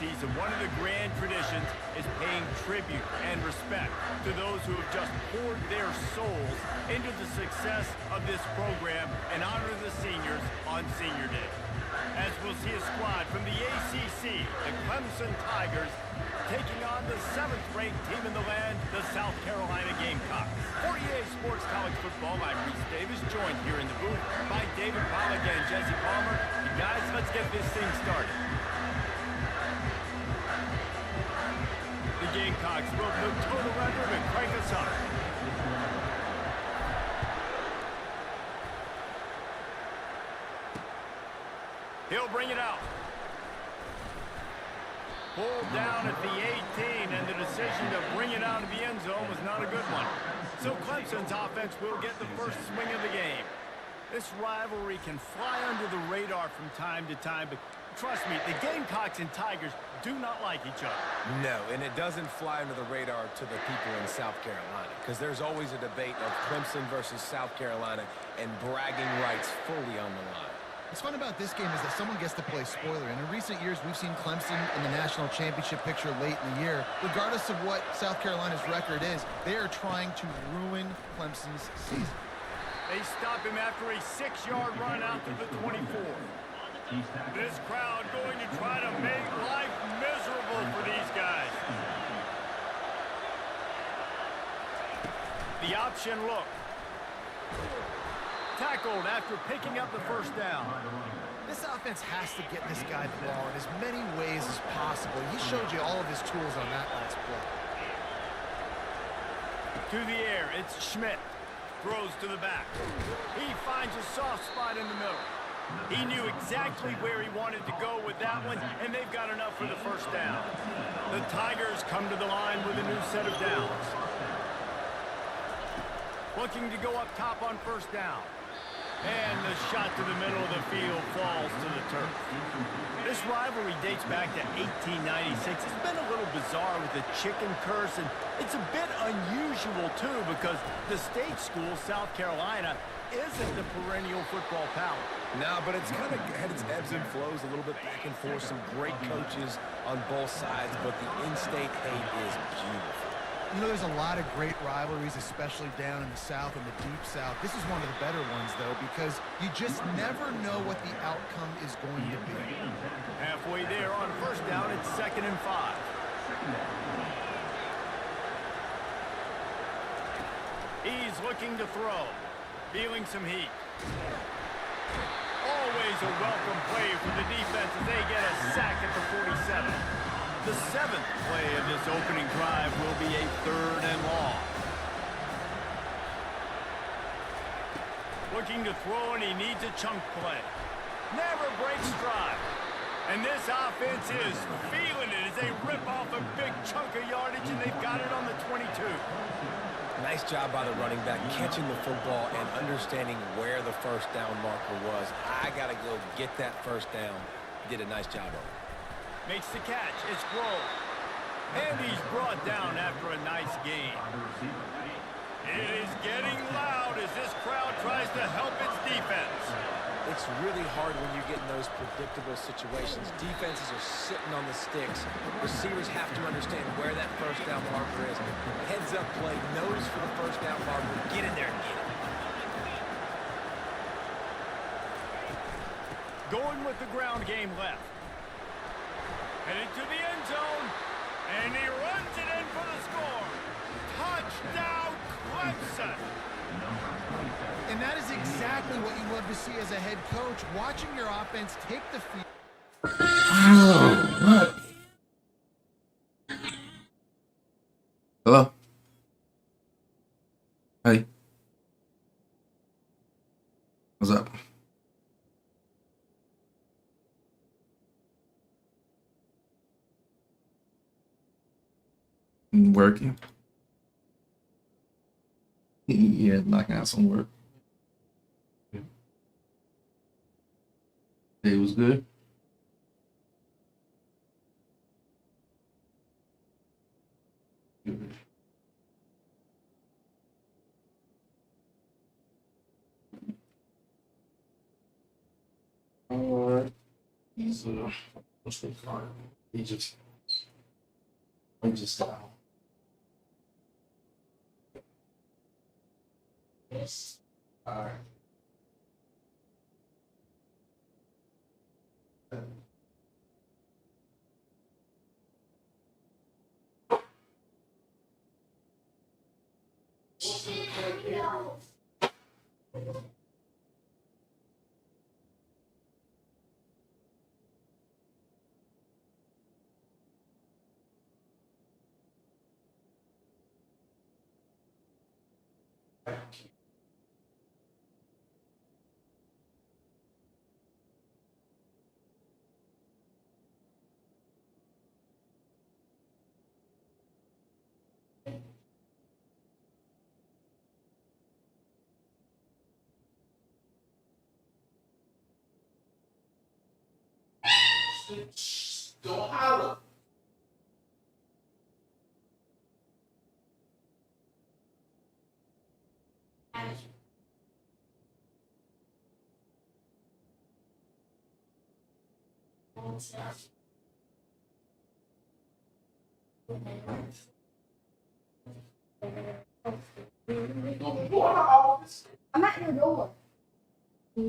season, one of the grand traditions is paying tribute and respect to those who have just poured their souls into the success of this program and honor the seniors on Senior Day. As we'll see a squad from the ACC, the Clemson Tigers, taking on the 7th-ranked team in the land, the South Carolina Gamecocks. For EA Sports College Football, I'm Reese Davis, joined here in the booth by David Pollack and Jesse Palmer. You guys, let's get this thing started. The Gamecocks will put total record and crank us up. He'll bring it out. Pulled down at the 18, and the decision to bring it out of the end zone was not a good one. So Clemson's offense will get the first swing of the game. This rivalry can fly under the radar from time to time, but trust me, the Gamecocks and Tigers do not like each other. No, and it doesn't fly under the radar to the people in South Carolina, because there's always a debate of Clemson versus South Carolina and bragging rights fully on the line. What's fun about this game is that someone gets to play spoiler. And in recent years, we've seen Clemson in the national championship picture late in the year. Regardless of what South Carolina's record is, they are trying to ruin Clemson's season. They stop him after a 6-yard run out to the 24. This crowd going to try to make life miserable for these guys. The option look. Tackled after picking up the first down. This offense has to get this guy the ball in as many ways as possible. He showed you all of his tools on that last play. To the air, it's Schmidt. Throws to the back. He finds a soft spot in the middle. He knew exactly where he wanted to go with that one, and they've got enough for the first down. The Tigers come to the line with a new set of downs. Looking to go up top on first down. And the shot to the middle of the field falls to the turf. This rivalry dates back to 1896. It's been a little bizarre with the chicken curse, and it's a bit unusual, too, because the state school, South Carolina, isn't the perennial football power. No, but it's kind of had its ebbs and flows, a little bit back and forth, some great coaches on both sides, but the in-state hate is beautiful. You know, there's a lot of great rivalries, especially down in the South and the Deep South. This is one of the better ones, though, because you just never know what the outcome is going to be. Halfway there on first down, it's 2nd and 5. He's looking to throw, feeling some heat. Always a welcome play for the defense as they get a sack at the 47. The 7th play of this opening drive will be a 3rd and long. Looking to throw, and he needs a chunk play. Never breaks stride. And this offense is feeling it as they rip off a big chunk of yardage, and they've got it on the 22. Nice job by the running back, catching the football and understanding where the first down marker was. I got to go get that first down. He did a nice job of it. Makes the catch. It's Grove. And he's brought down after a nice gain. It is getting loud as this crowd tries to help its defense. It's really hard when you get in those predictable situations. Defenses are sitting on the sticks. Receivers have to understand where that first down marker is. Heads up play, nose for the first down marker. Get in there and get it. Going with the ground game left. Headed to the end zone, and he runs it in for the score. Touchdown, Clemson! And that is exactly what you love to see as a head coach, watching your offense take the field. Oh, what? Hello? Hey. What's up? Working. Yeah, knocking out some work. Day was good. Good. Alright. So, what's the fire? He just style. All right. Don't holler. I'm at your door. I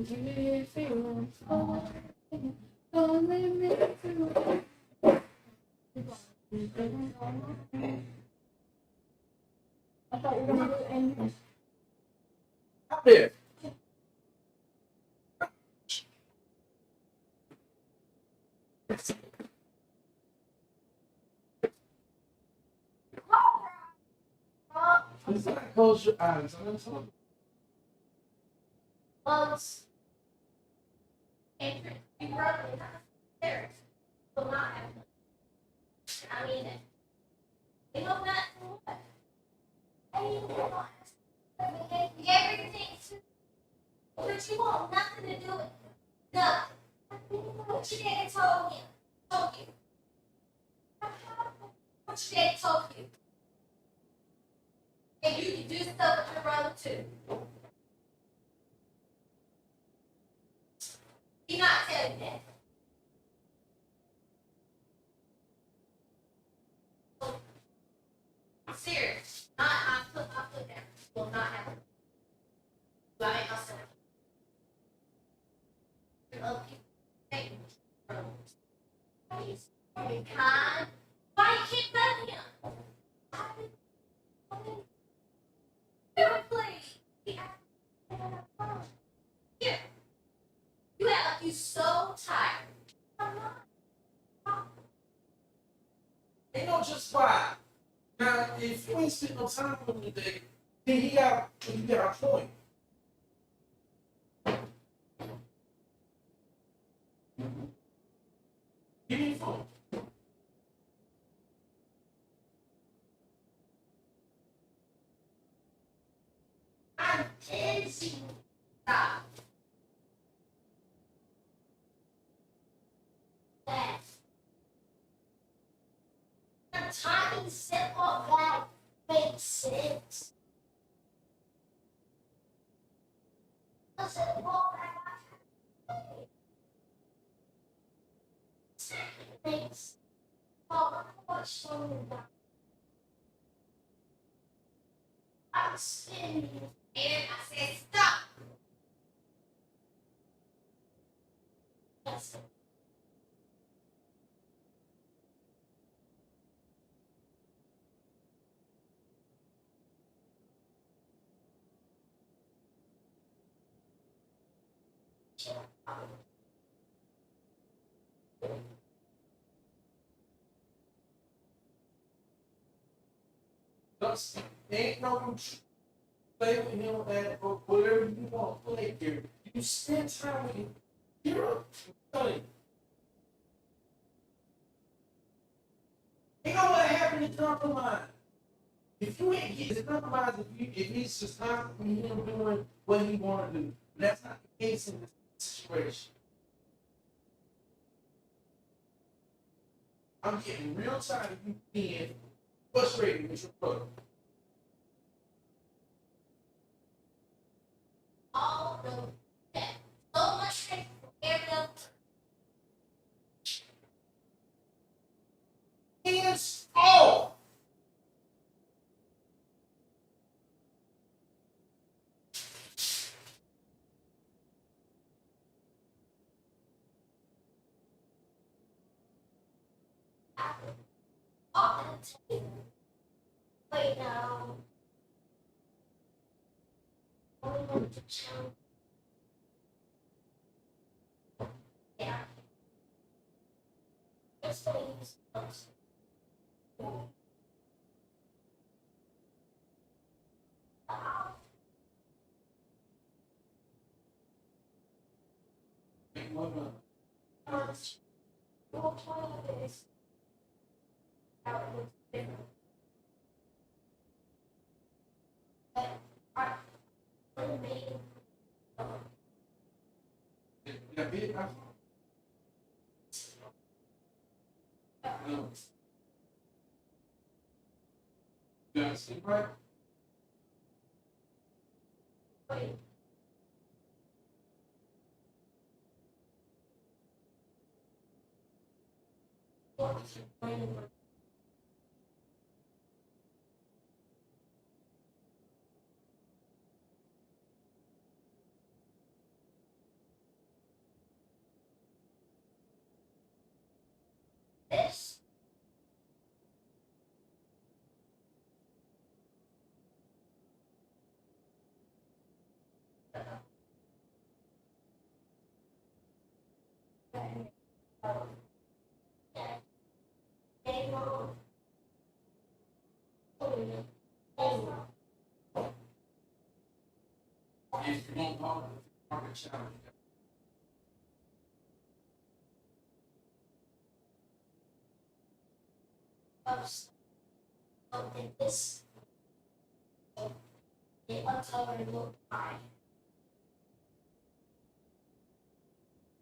thought you were going to do English. Up there. Close your eyes. I'm telling you. Bugs. Andrew, you probably have stairs. Will not have them. I mean it. You know that for what? Everything. But you want nothing to do with it. Nothing. What your daddy told him. Told you. What your daddy told you. And you can do stuff with your brother too. He not telling you that. Serious. I put my foot down. Will not happen. I ain't myself. Other people. Hey. Please. Be kind. Why you keep letting him? Please. Here. You act like you so tired. I'm not. Ain't no just why. Now, if you ain't spent no time with him today, then you get our point. Give me the phone. I'm busy. Stop. That. The tiny simple that makes sense. Listen, well, makes what's I'm spinning and I said stop. Yes. Just ain't no play with him or whatever you want to play here. You spend time with him. You're telling you. Ain't no what happened to compromise. If you ain't getting the compromise, if he's just constantly him doing what he want to do, that's not the case in this situation. I'm getting real tired of you being frustrated with your brother. All the that so much for every other. Wait, no. Only one to challenge. Yeah. Just the leaves. Well, toilet is how it looks different. But I made Yeah, big. No. You gotta sleep right? wait. This. Hey, Mom. If you don't call it, market challenge. Something this. The uncovered look eye.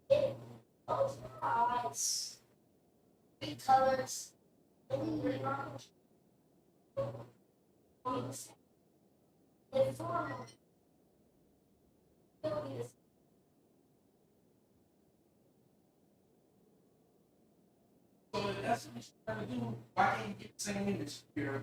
It close my eyes. Three colors. Blue, orange. Wings. The form. So if that's what you're trying to do, why can't you get the same image here?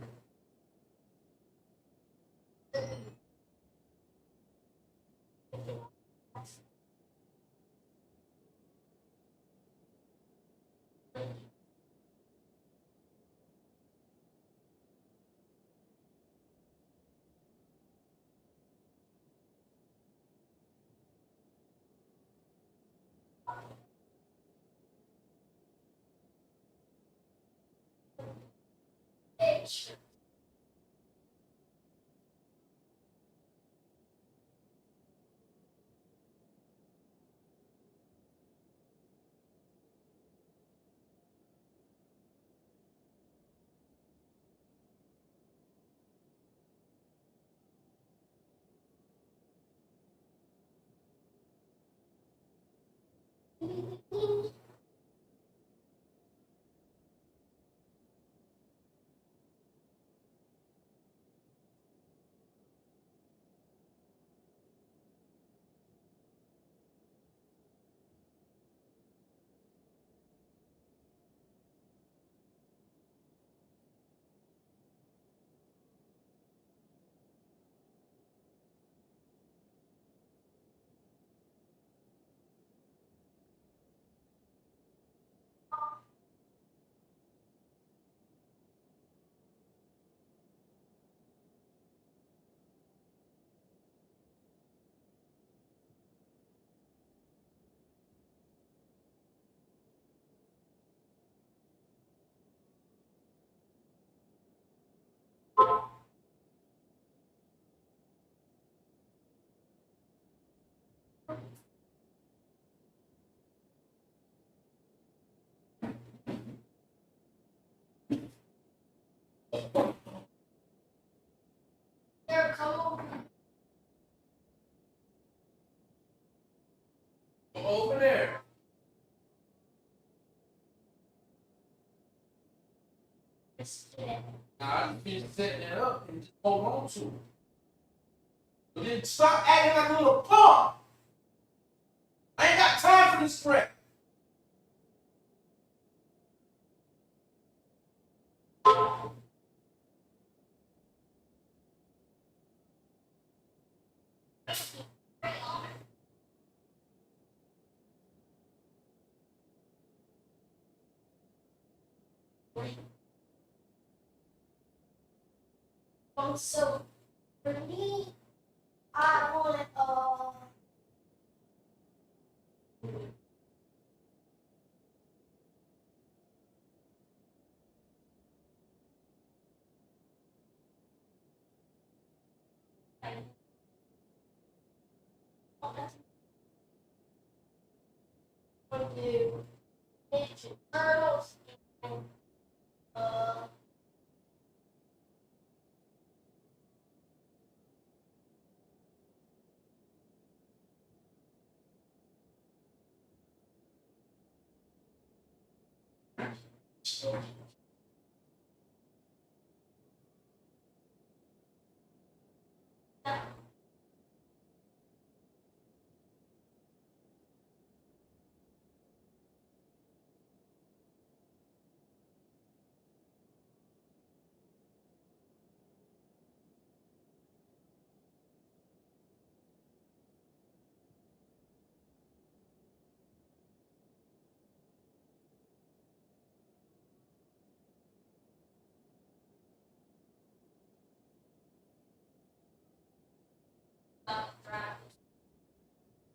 Edge. There, come over. Over there. Nah, you just setting it up and just hold on to it. But then stop acting like a little punk. I ain't got time for this crap. So for me, I want do Ninja Turtles and uh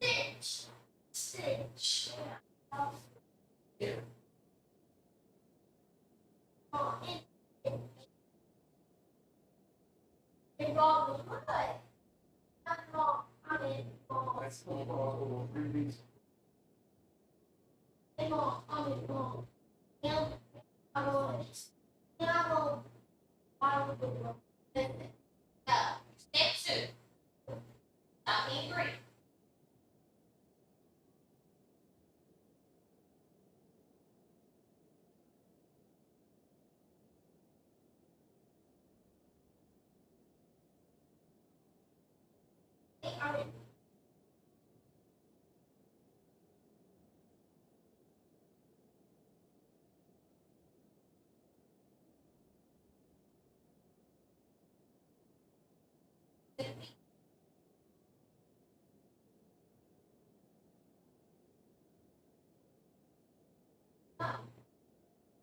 Stitch. Stitch. Yeah. Oh, involved with what? Not involved. I'm involved. That's not possible. 3 weeks. Involved. I'm involved. Now, I'm on this. Then I'm on bottom of the world. Step 2. Stop being greedy. I'm in.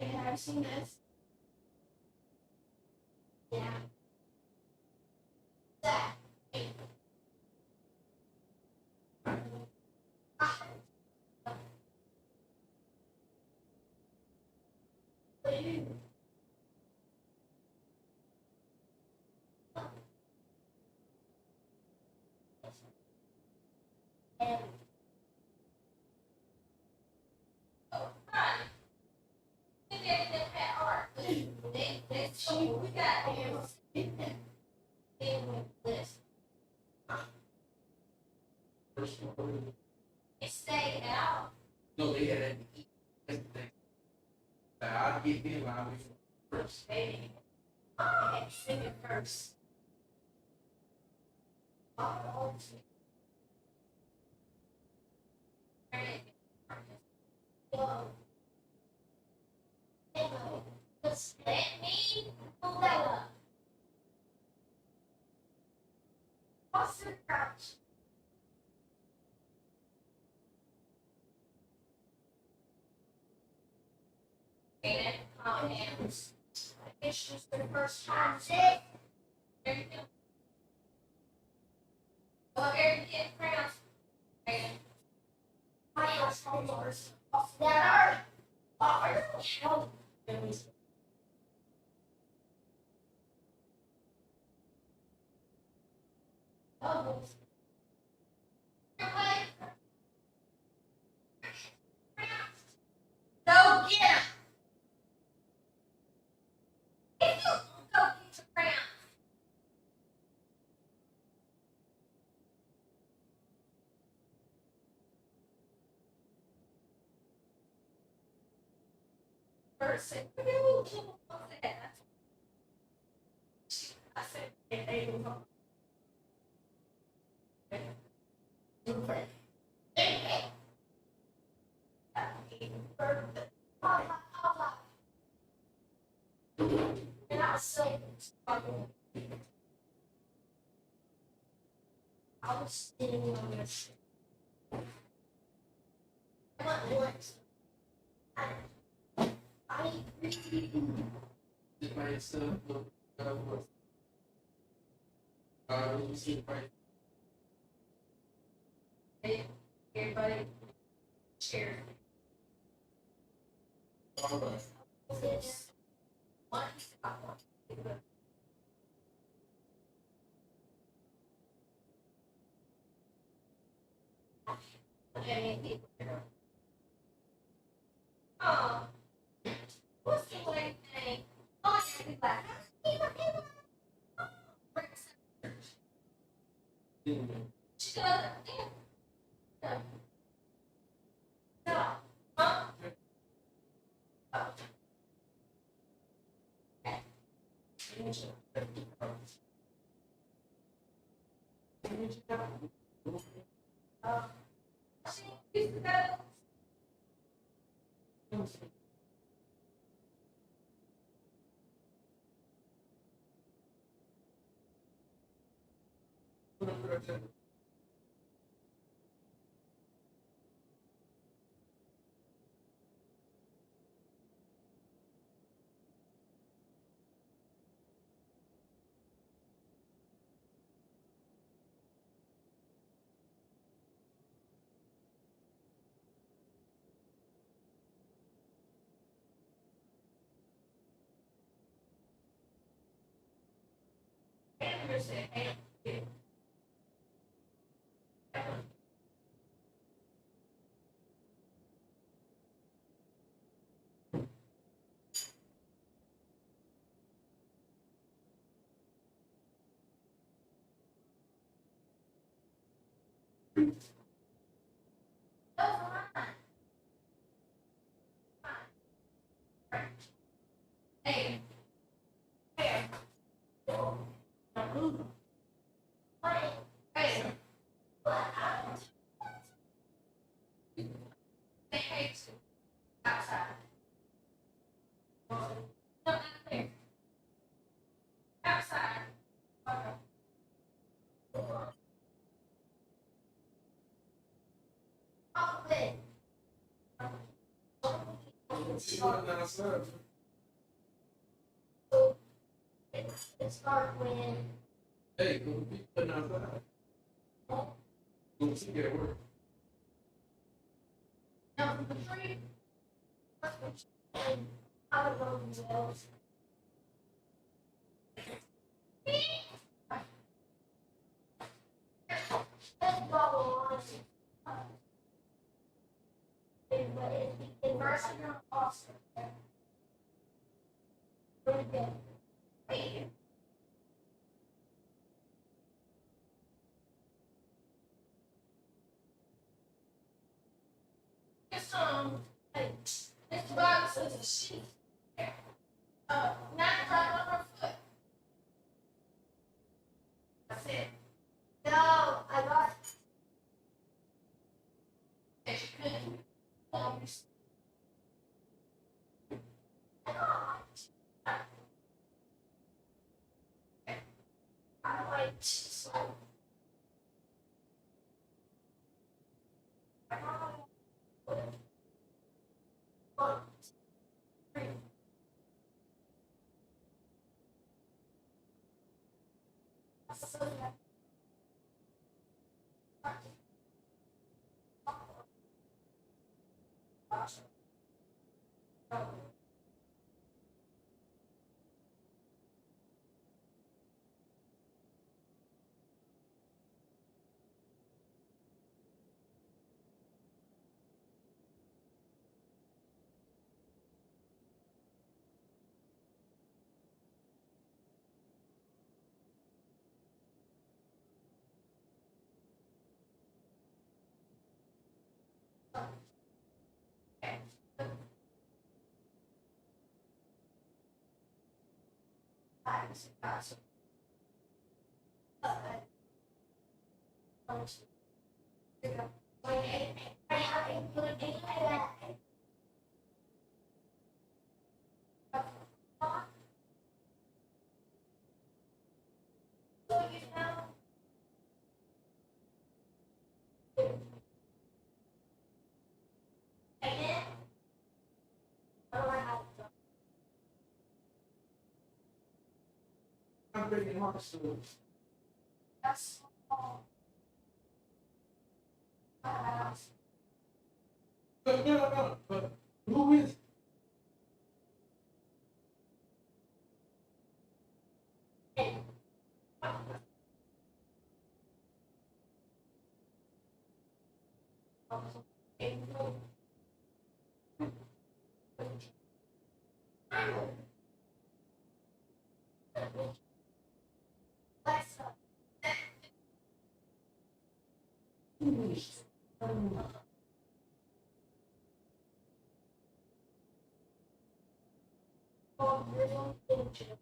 Have you seen this? Yeah. That. And we got this. First one. It stayed out. No, they had an eat. That's the thing. I'd get them out first. Baby. I had to sing it first. Oh, just let me pull that up. Austin Crouch. And hands. It's just the first time. Sit. There you go. Well, there you get crowns. And my shoulders off that are shoulders. Oh. Go get him. If you go get your crowns. First, I said, it was on. And I said, I was sitting on this. I went once. I really Did my stuff look Let me see if I. Hey, everybody, share. All right. One. Okay. Oh, what's the way thing? Oh, yeah, be black. She does. Yeah. No. Huh? Oh. She used to go. Hey, hey, hey, they hate you outside. No, not there. Outside. Off the bed. It start when Hey, go be putting outside. Go see get work. no the tree. And I don't know who else. That's bubble on. But it's immersing your awesome. Really good. Wait. This hey, this box is a sheet. Not right on her foot. That's it. No, I got it. She couldn't. I like so. I'm bringing Marshall. That's all. But who is? Alexa. Oh, real danger.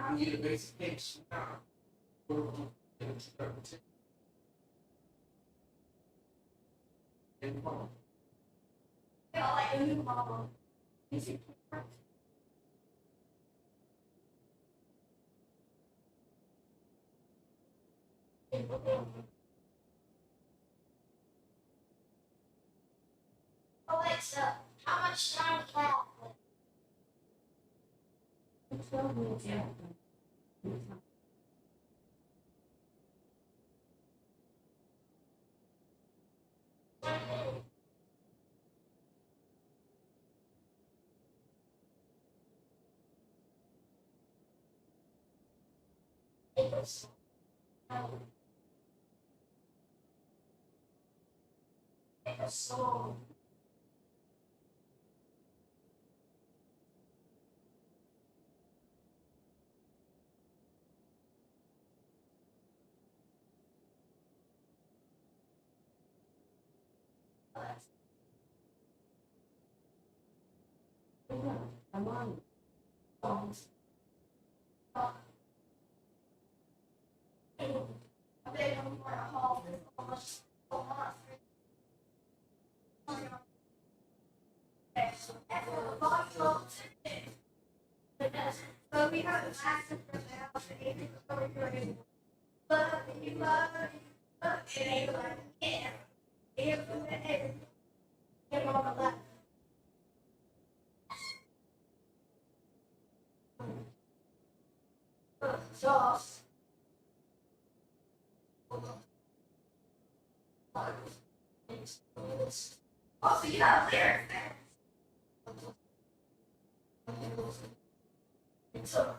I need a basic fix now. Alexa, how much time do you have? So, so we have a massive amount but you love it ain't like yeah. Give all the left. Sauce. Also, you have lyrics there. So,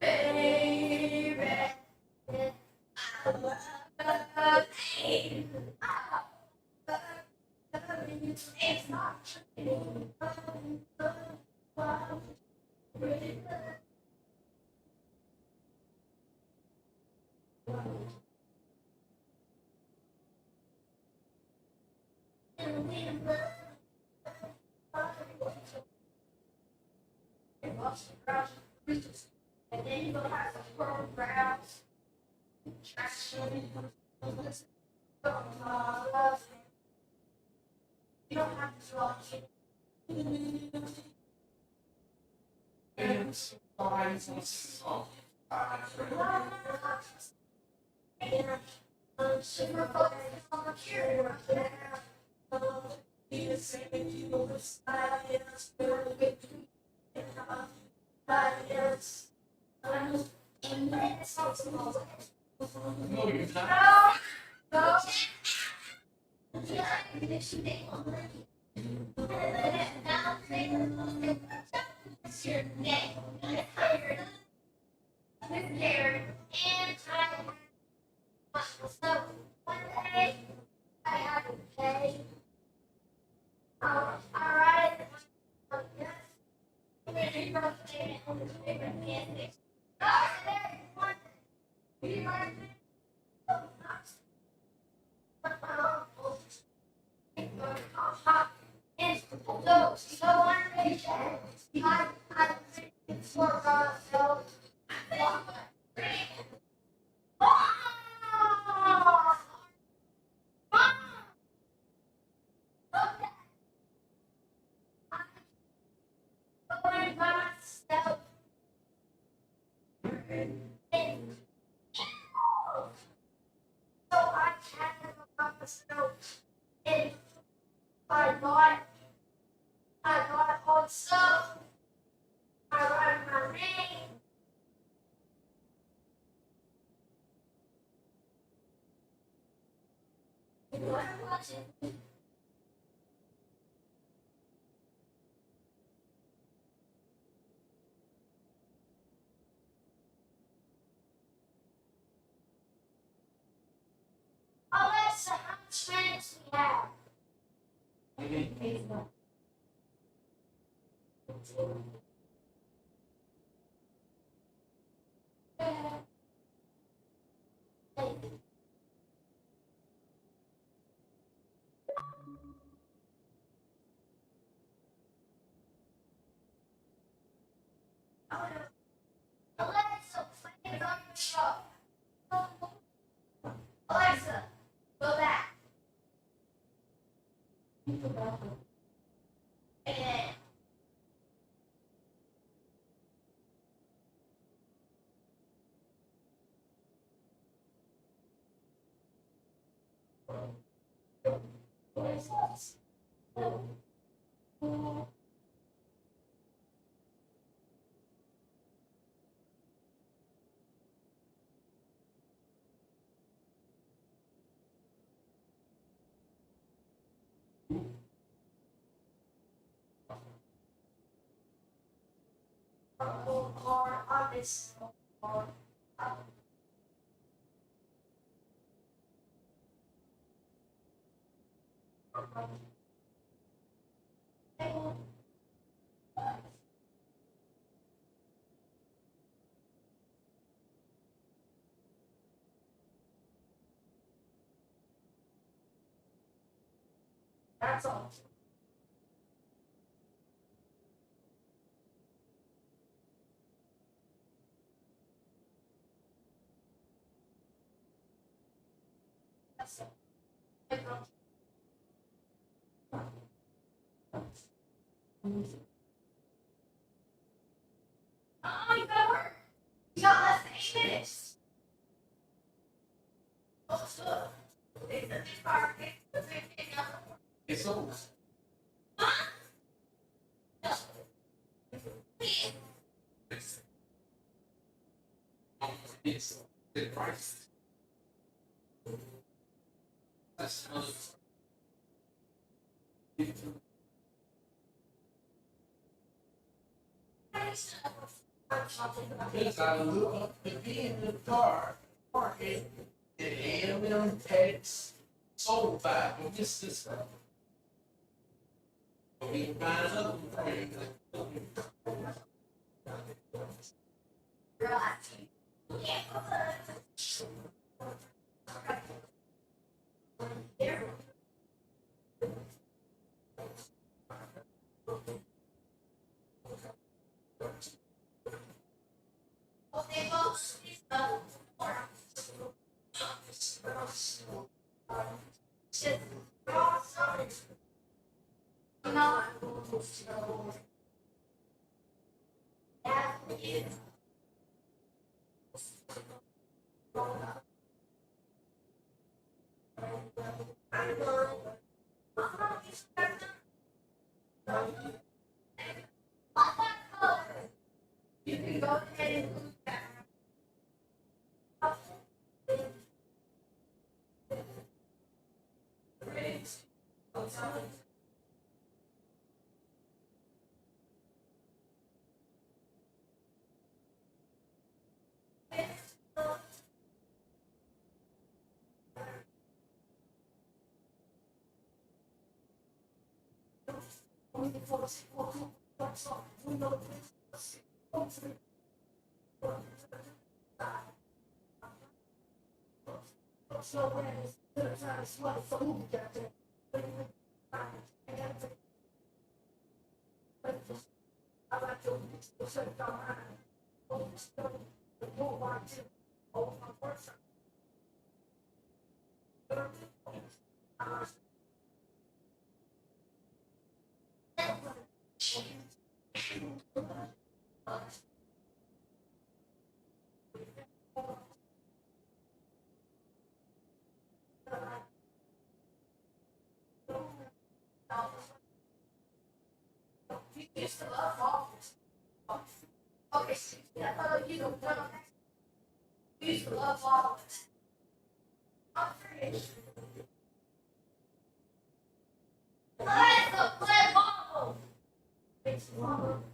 Baby, And then you go have some programs, traction, you don't have to draw And sizes of super focused on the cure. the same deal with science, no, you're not. No. So one day I had to pay. I write it. Yes. And then he wrote the name on the paper and the oh, there, one. You write it. And so one day, I for so So I had about the snow and I got all the stuff. I write my name. What was it? Alexa, how much minutes we have? Alexa, play it on the show. Alexa, go back. And or on this or that's all. That's all. Oh, you gotta work. You got less than 8 minutes. Oh, so it's a far. It's over. It's the price. That's another. Because I look up to be in the dark, market, and AM text. soul back. We'll miss this. We rise up and pray. You can go ahead and move that. You used to love waffles. Okay, I thought you don't know. You used to love waffles. I'm free. Let's go play waffles. It's waffles.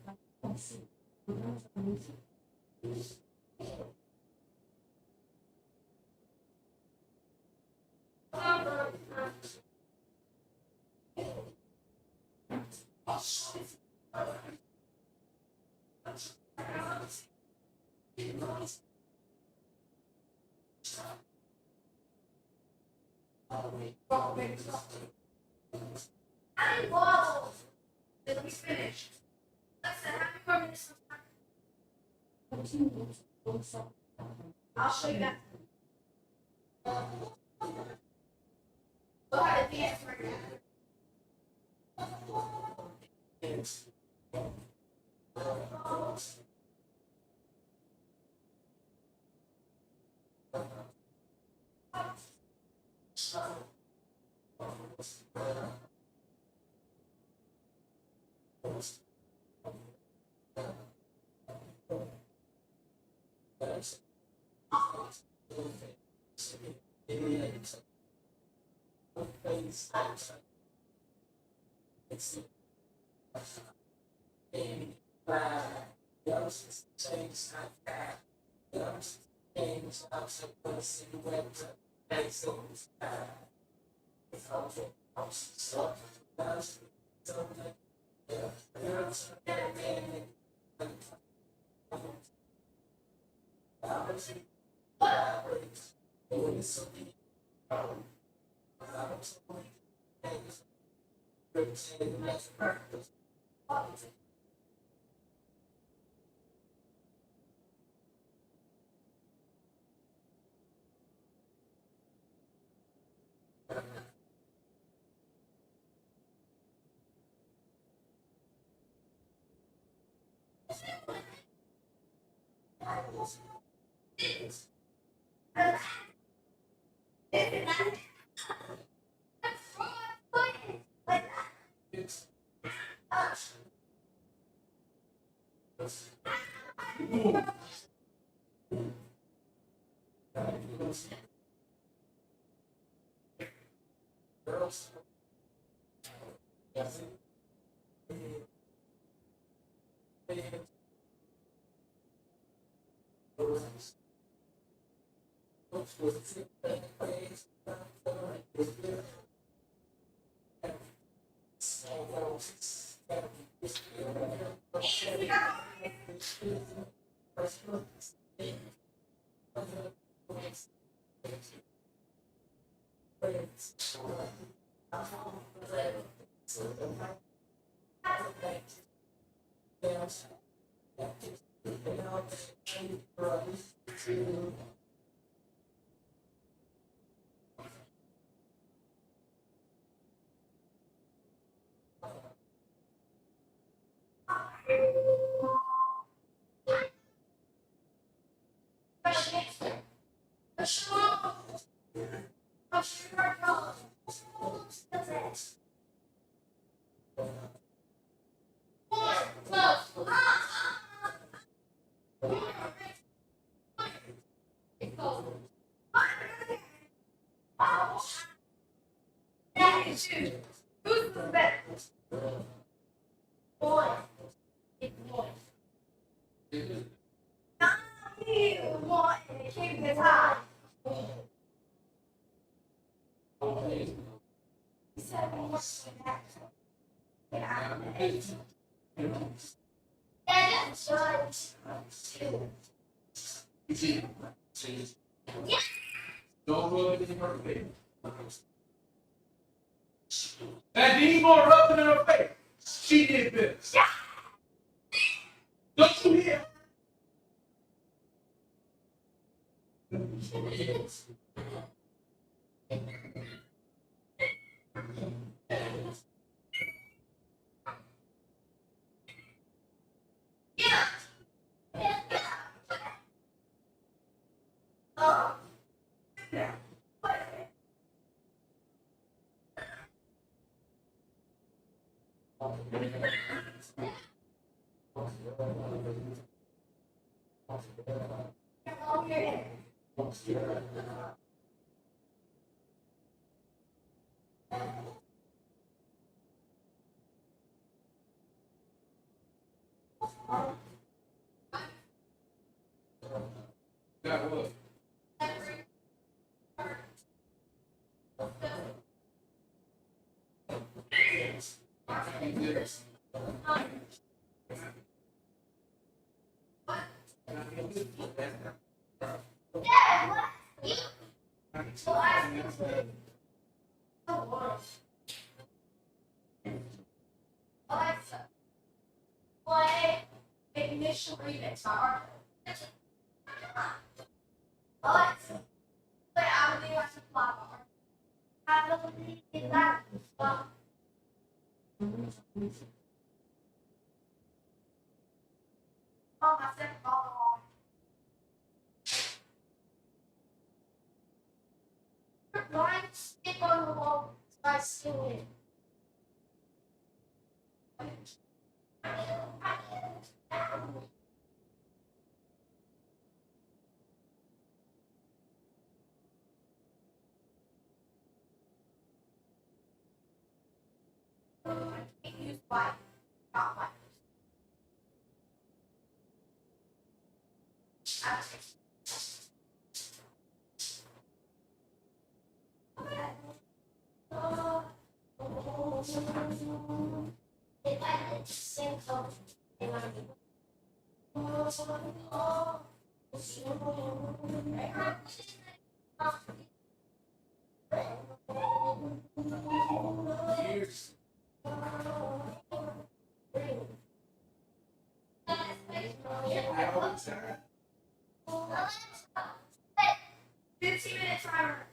I need waffles. Let me finish. Listen, happy birthday sometime. I'll show you that. Go ahead and dance right now. Who's the best? Boy. Boy. Not you want to keep it high. He said, "What's the next one?" Yeah, that's right. Don't rub it in her face. That Dean gonna rub it in her face. She did this. Don't you hear? Got what? Yes. Alexa, play Ignition Remix by Arthur. Alexa, play I Believe I Should Fly by Arthur. I believe I can fly. Oh, my second ball. Blind stick on the wall by singing. Use white, not white. If I did sing Years. 15-minute timer.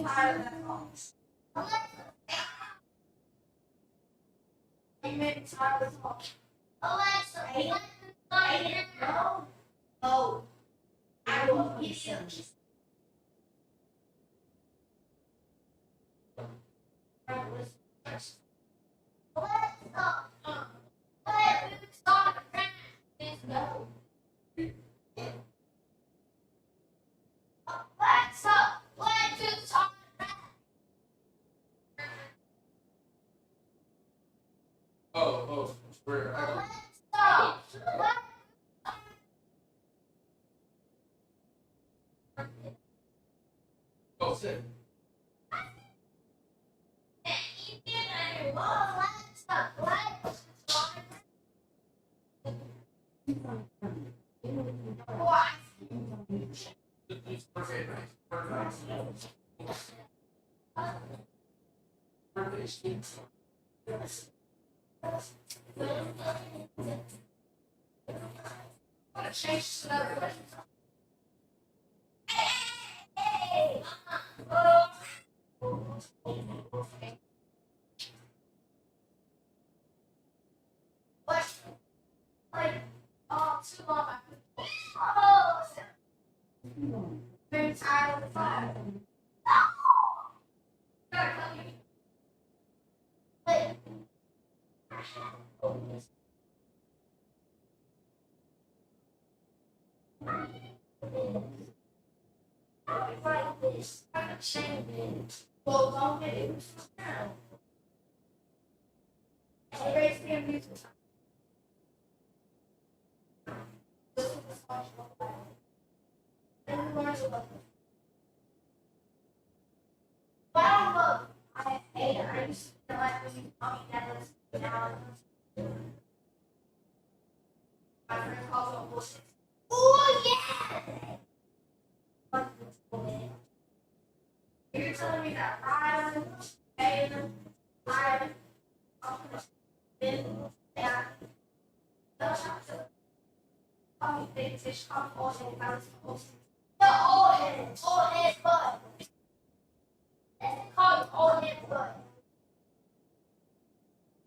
tired, that's all. You made me tired, that's all. Alexa, no. No. I will give you. Oh, where? Oh, sit. Perfect. Too long. Oh, very tired of the fire. Wait. Like this. I'm ashamed of it. Well, don't get it now. Erase the amusement. Wow, I hate it. I used to feel like when you tell me that was now. My friend calls it bullshit. Oh, yeah! You're telling me that Ryan, Aiden, Ryan, Ben, and oh, big fish caught all head bounce the whole thing. The all head butt. It's called all head butt.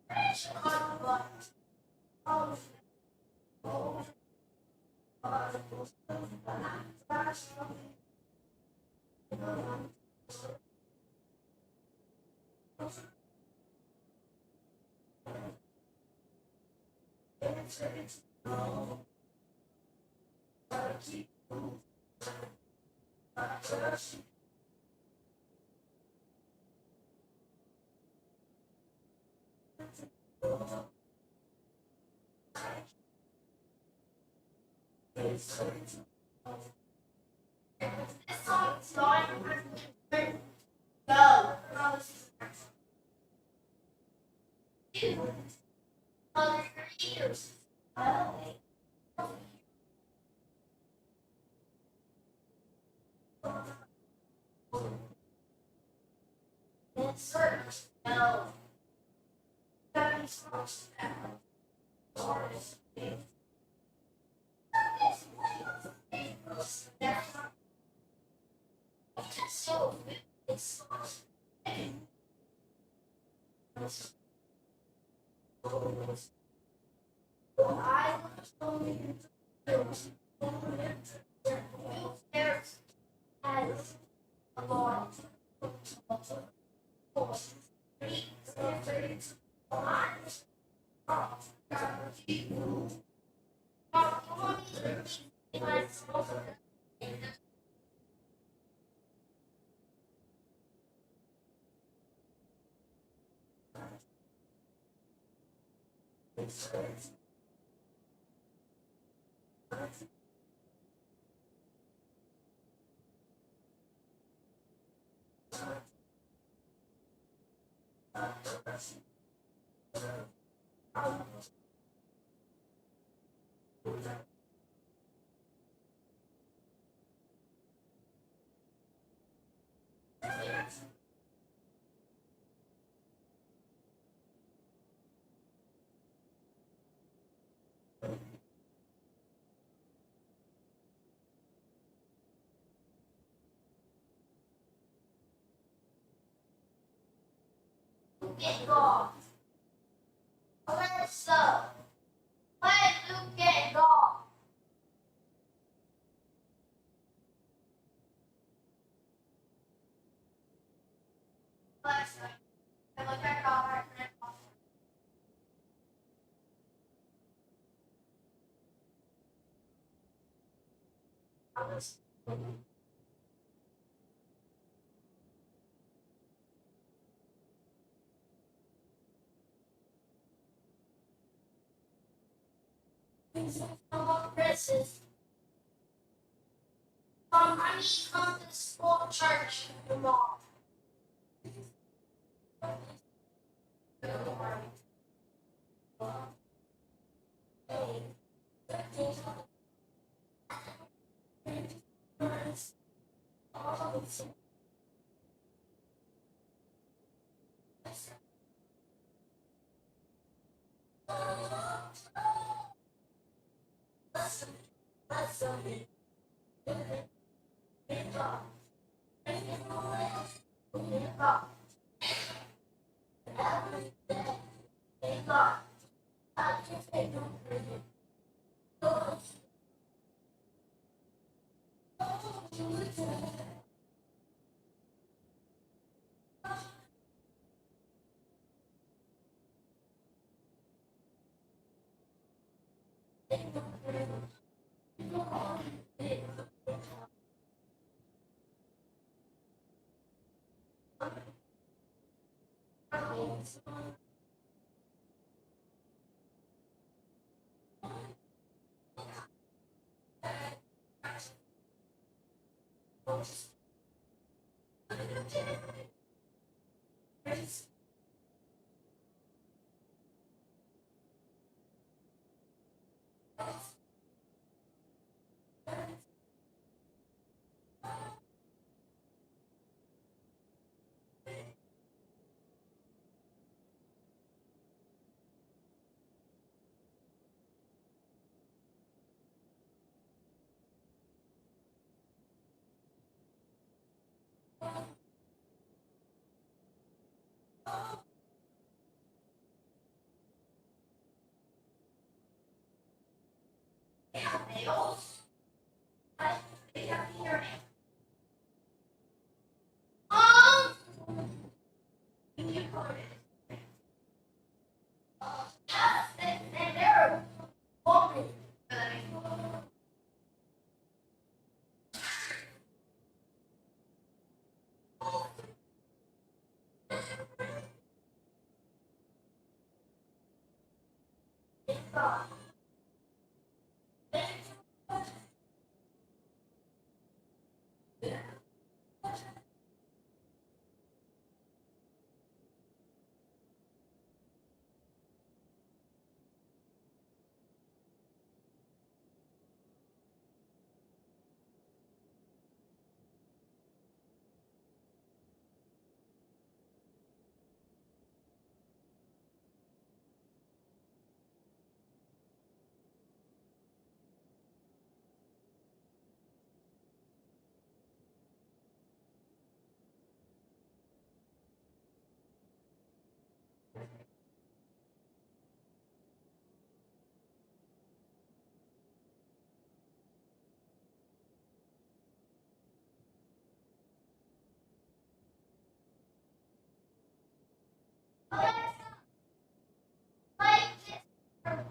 It's called butt. Oh, oh, this song is not go. No, this is you. Mother ears. Oh, it's search. No. That is not now. Sorry. So, it's I only there's as a lot of get golf. Alexa, play Luke get golf. Alexa, I look at golf right now. Princess. I need to come to the school church tomorrow.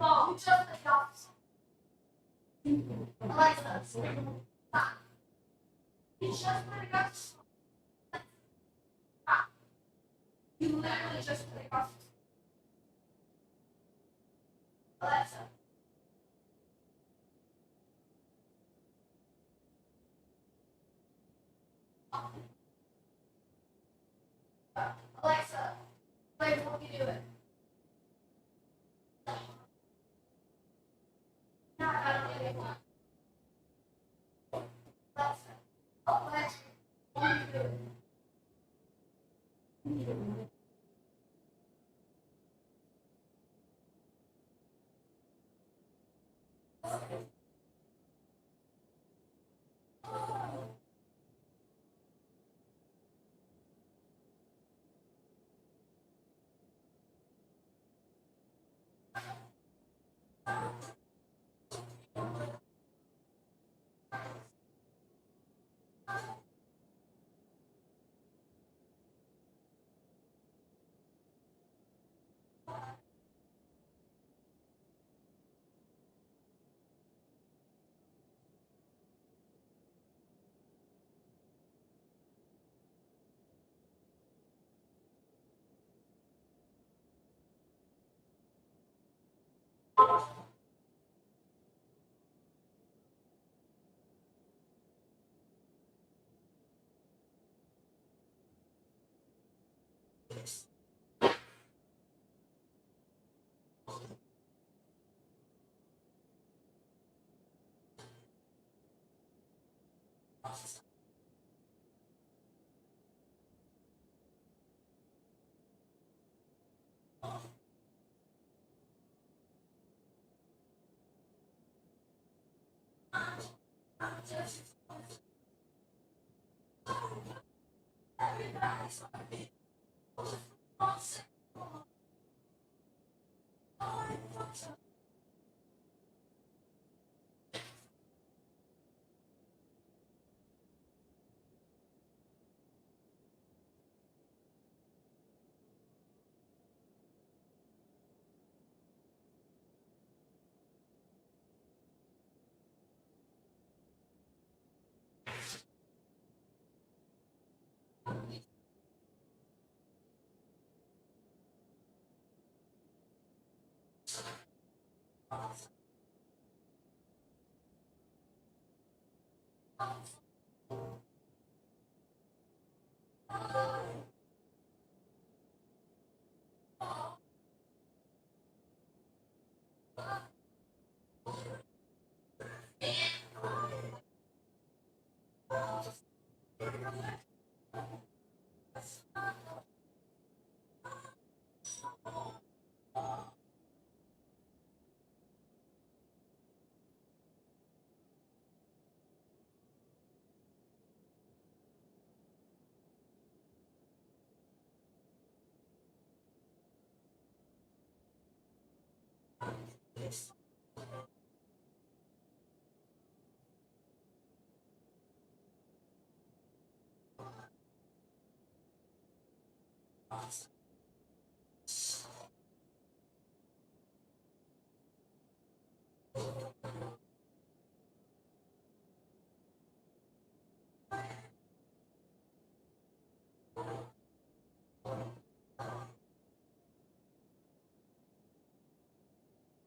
Ball. Just the shots. Alexa, stop. You just put it up. Stop. You literally just put it up. Alexa. Alexa, play what you do it. No, I don't get it. Alexa, Alexa, what do you do it?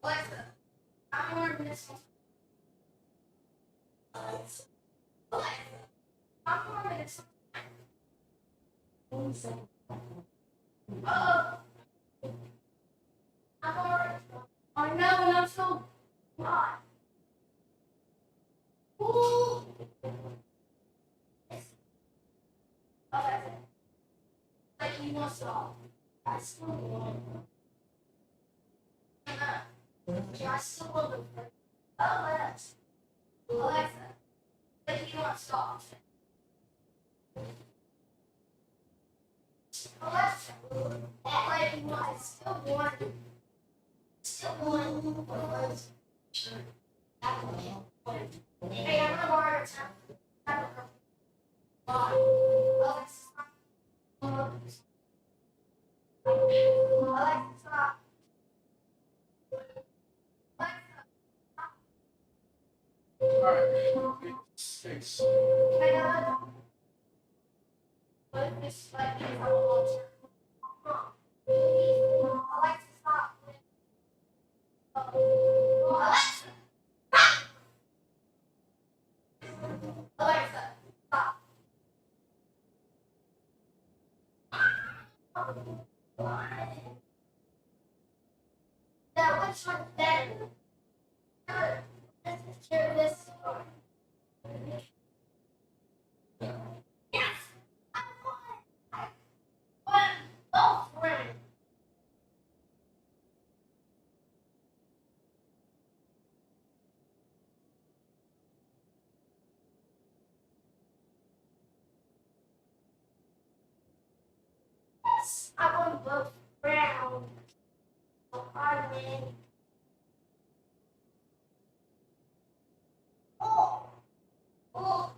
Alexa, I'm ordering this. Alexa, I'm ordering this. Oh, I'm ordering. I know, and I'm so hot. Ooh. Alexa, like you want salt. I still want. I still want them. Alexa, like you want salt. Alexa, like you want. I still want. Still want. Hey, I'm gonna borrow your time. Alexa, stop. Alright. Thanks. But this like is a long term. Alexa, stop. Alexa, Alexa, stop. Now which one's better? Let's hear this. Yes, I won. I won both rounds. Yes, I won both rounds. I win. Oh, oh.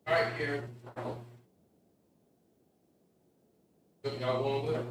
All right, Karen. Y'all going with it?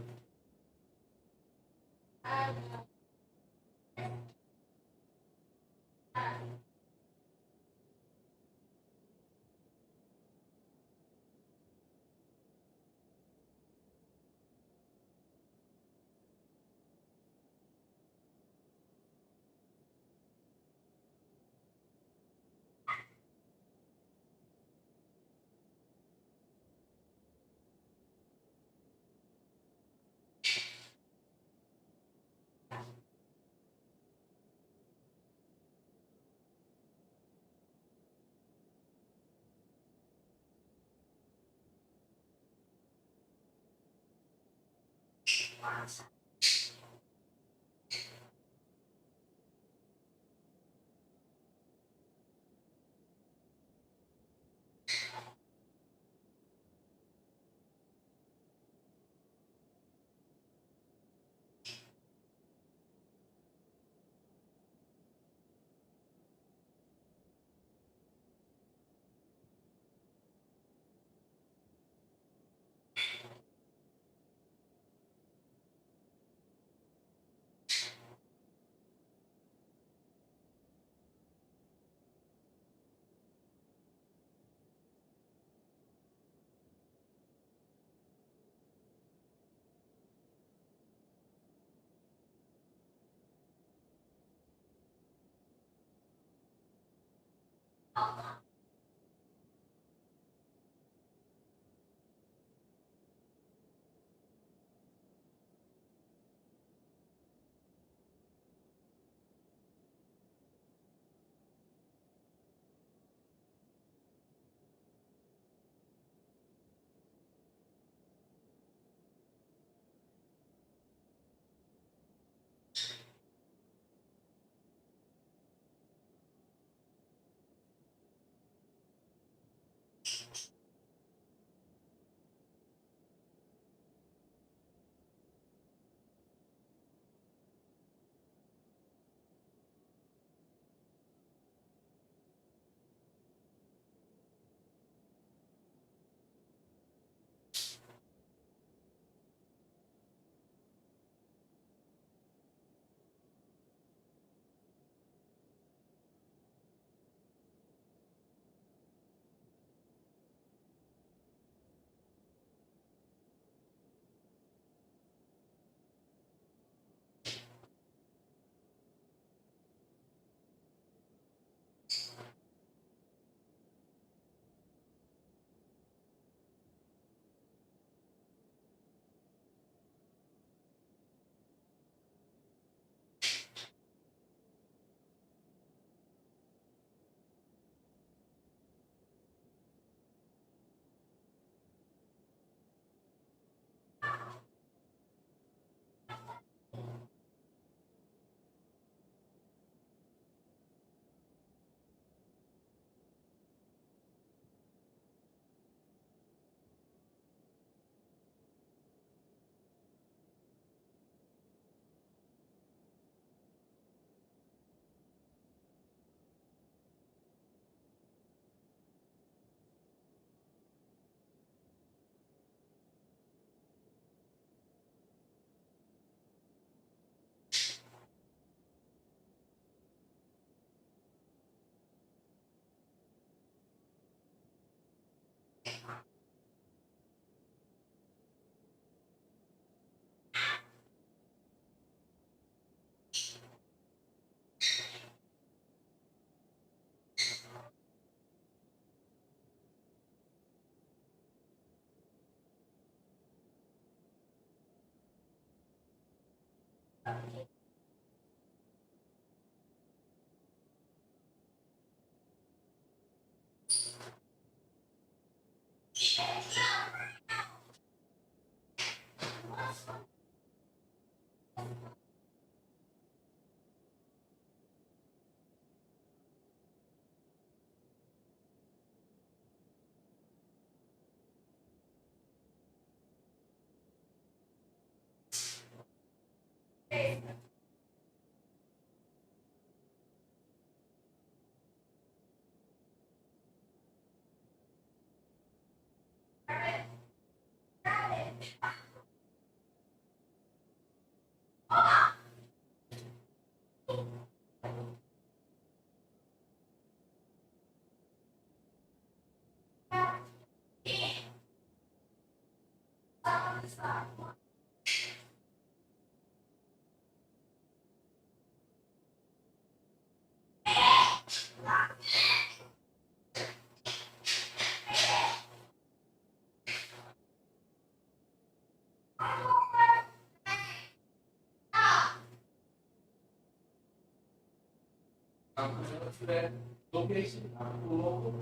To that location, I'm local.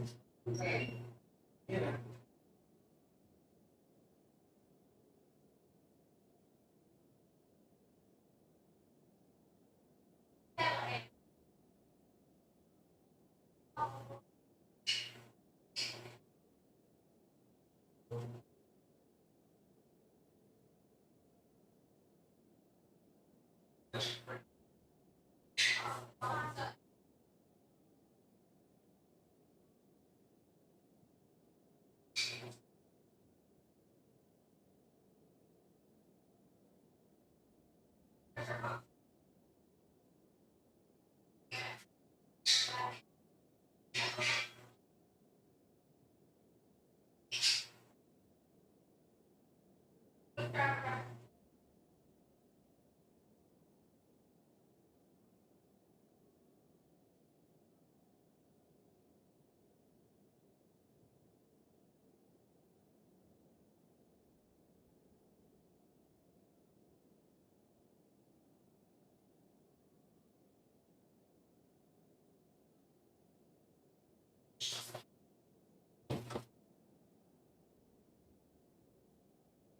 You know.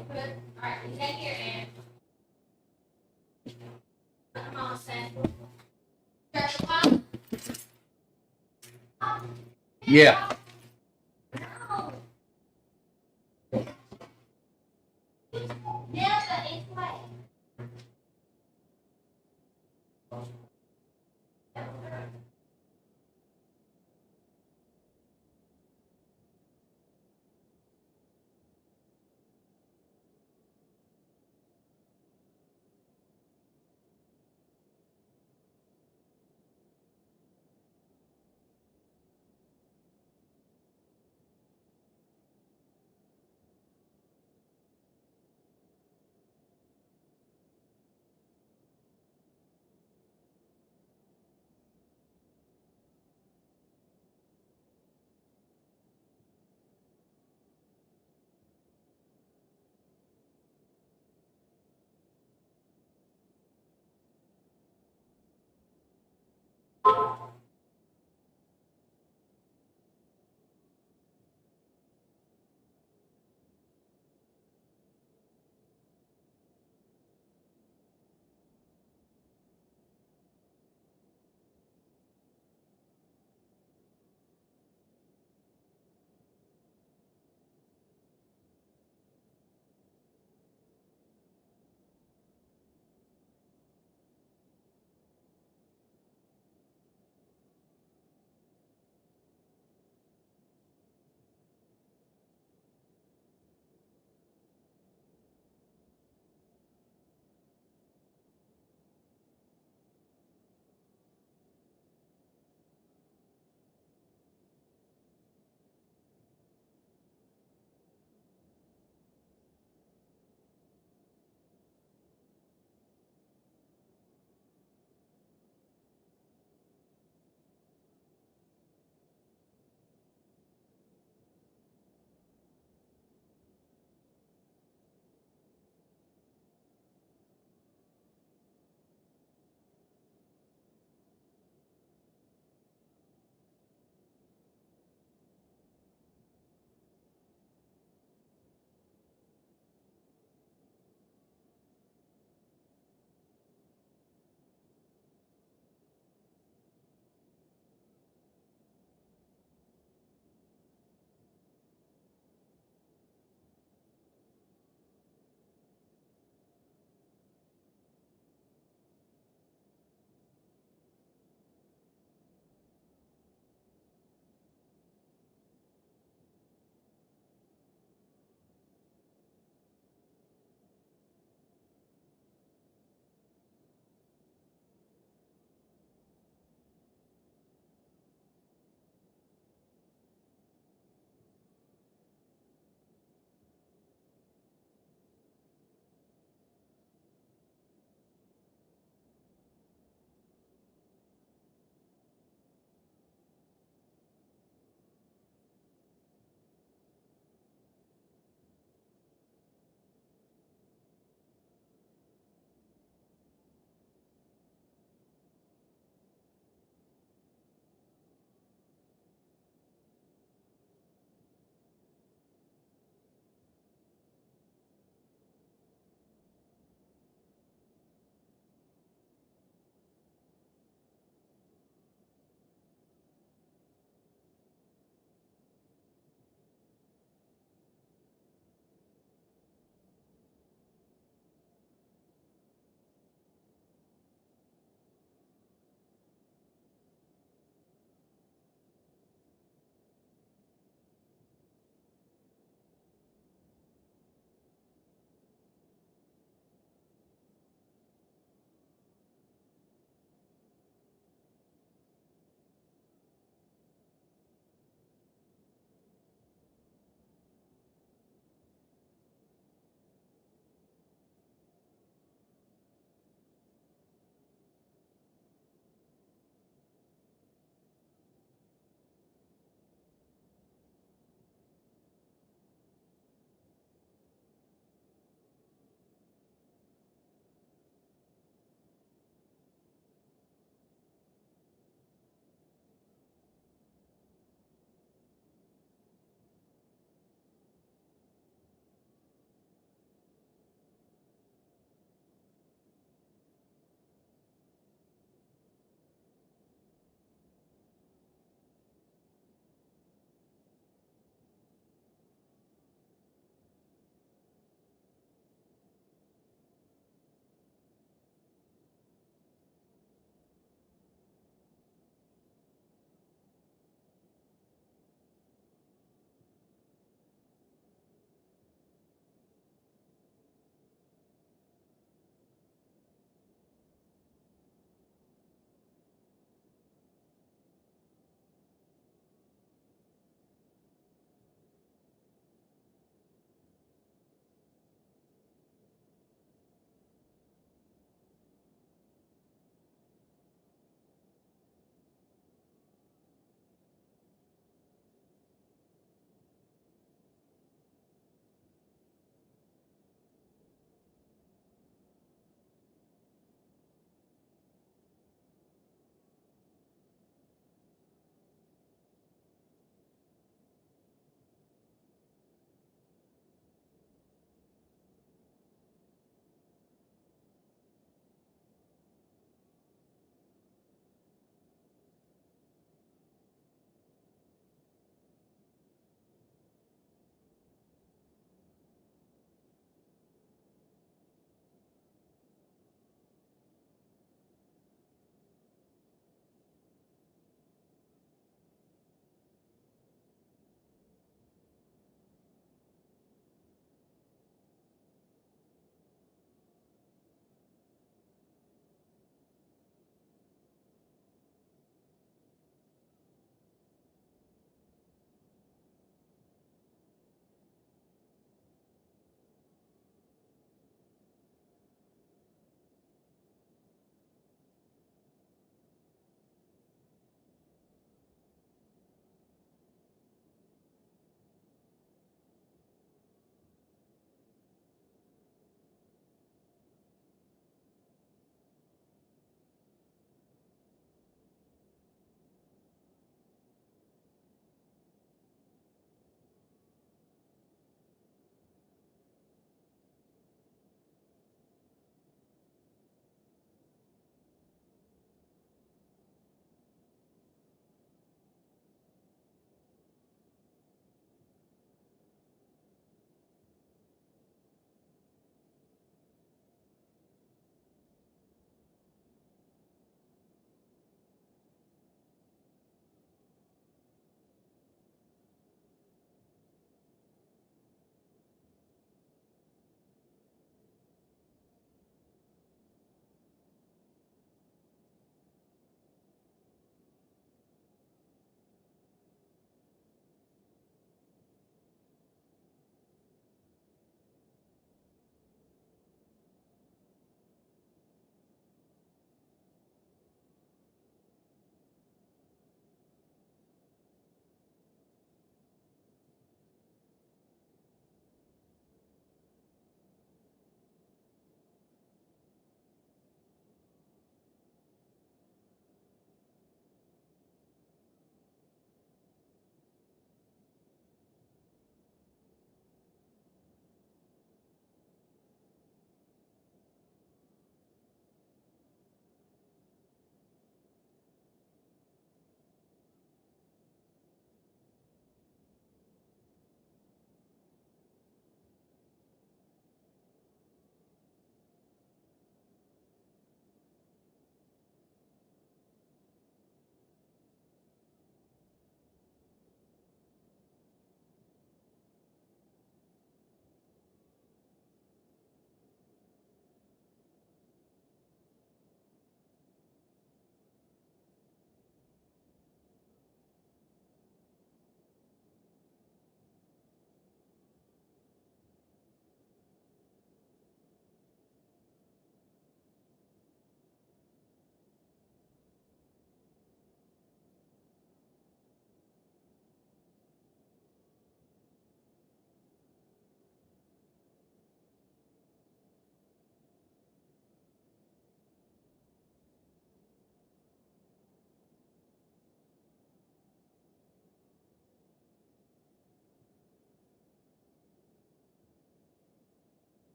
Alright, take your hand. Come on, Sam. Grab the bottom. Yeah. No. Yeah, but it's like.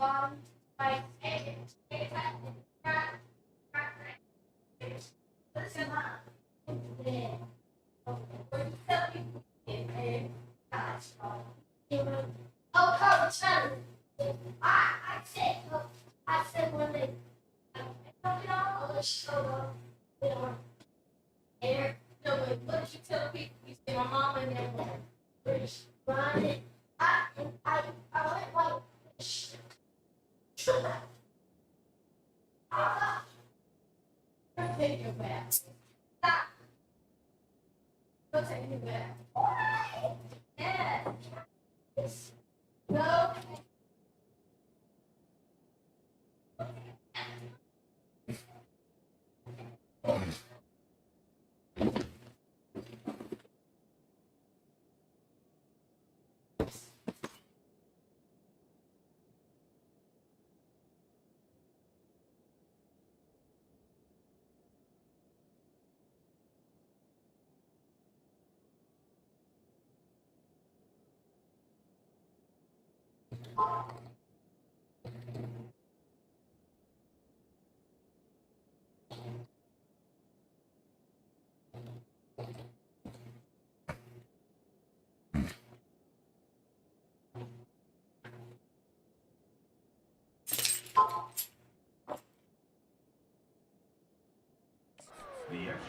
Oh, Coach, I said one day, let's show up, and what did you tell people? You said my mom and them were British. Run. I went like, take your back. Stop. Go take your back. Yeah. No.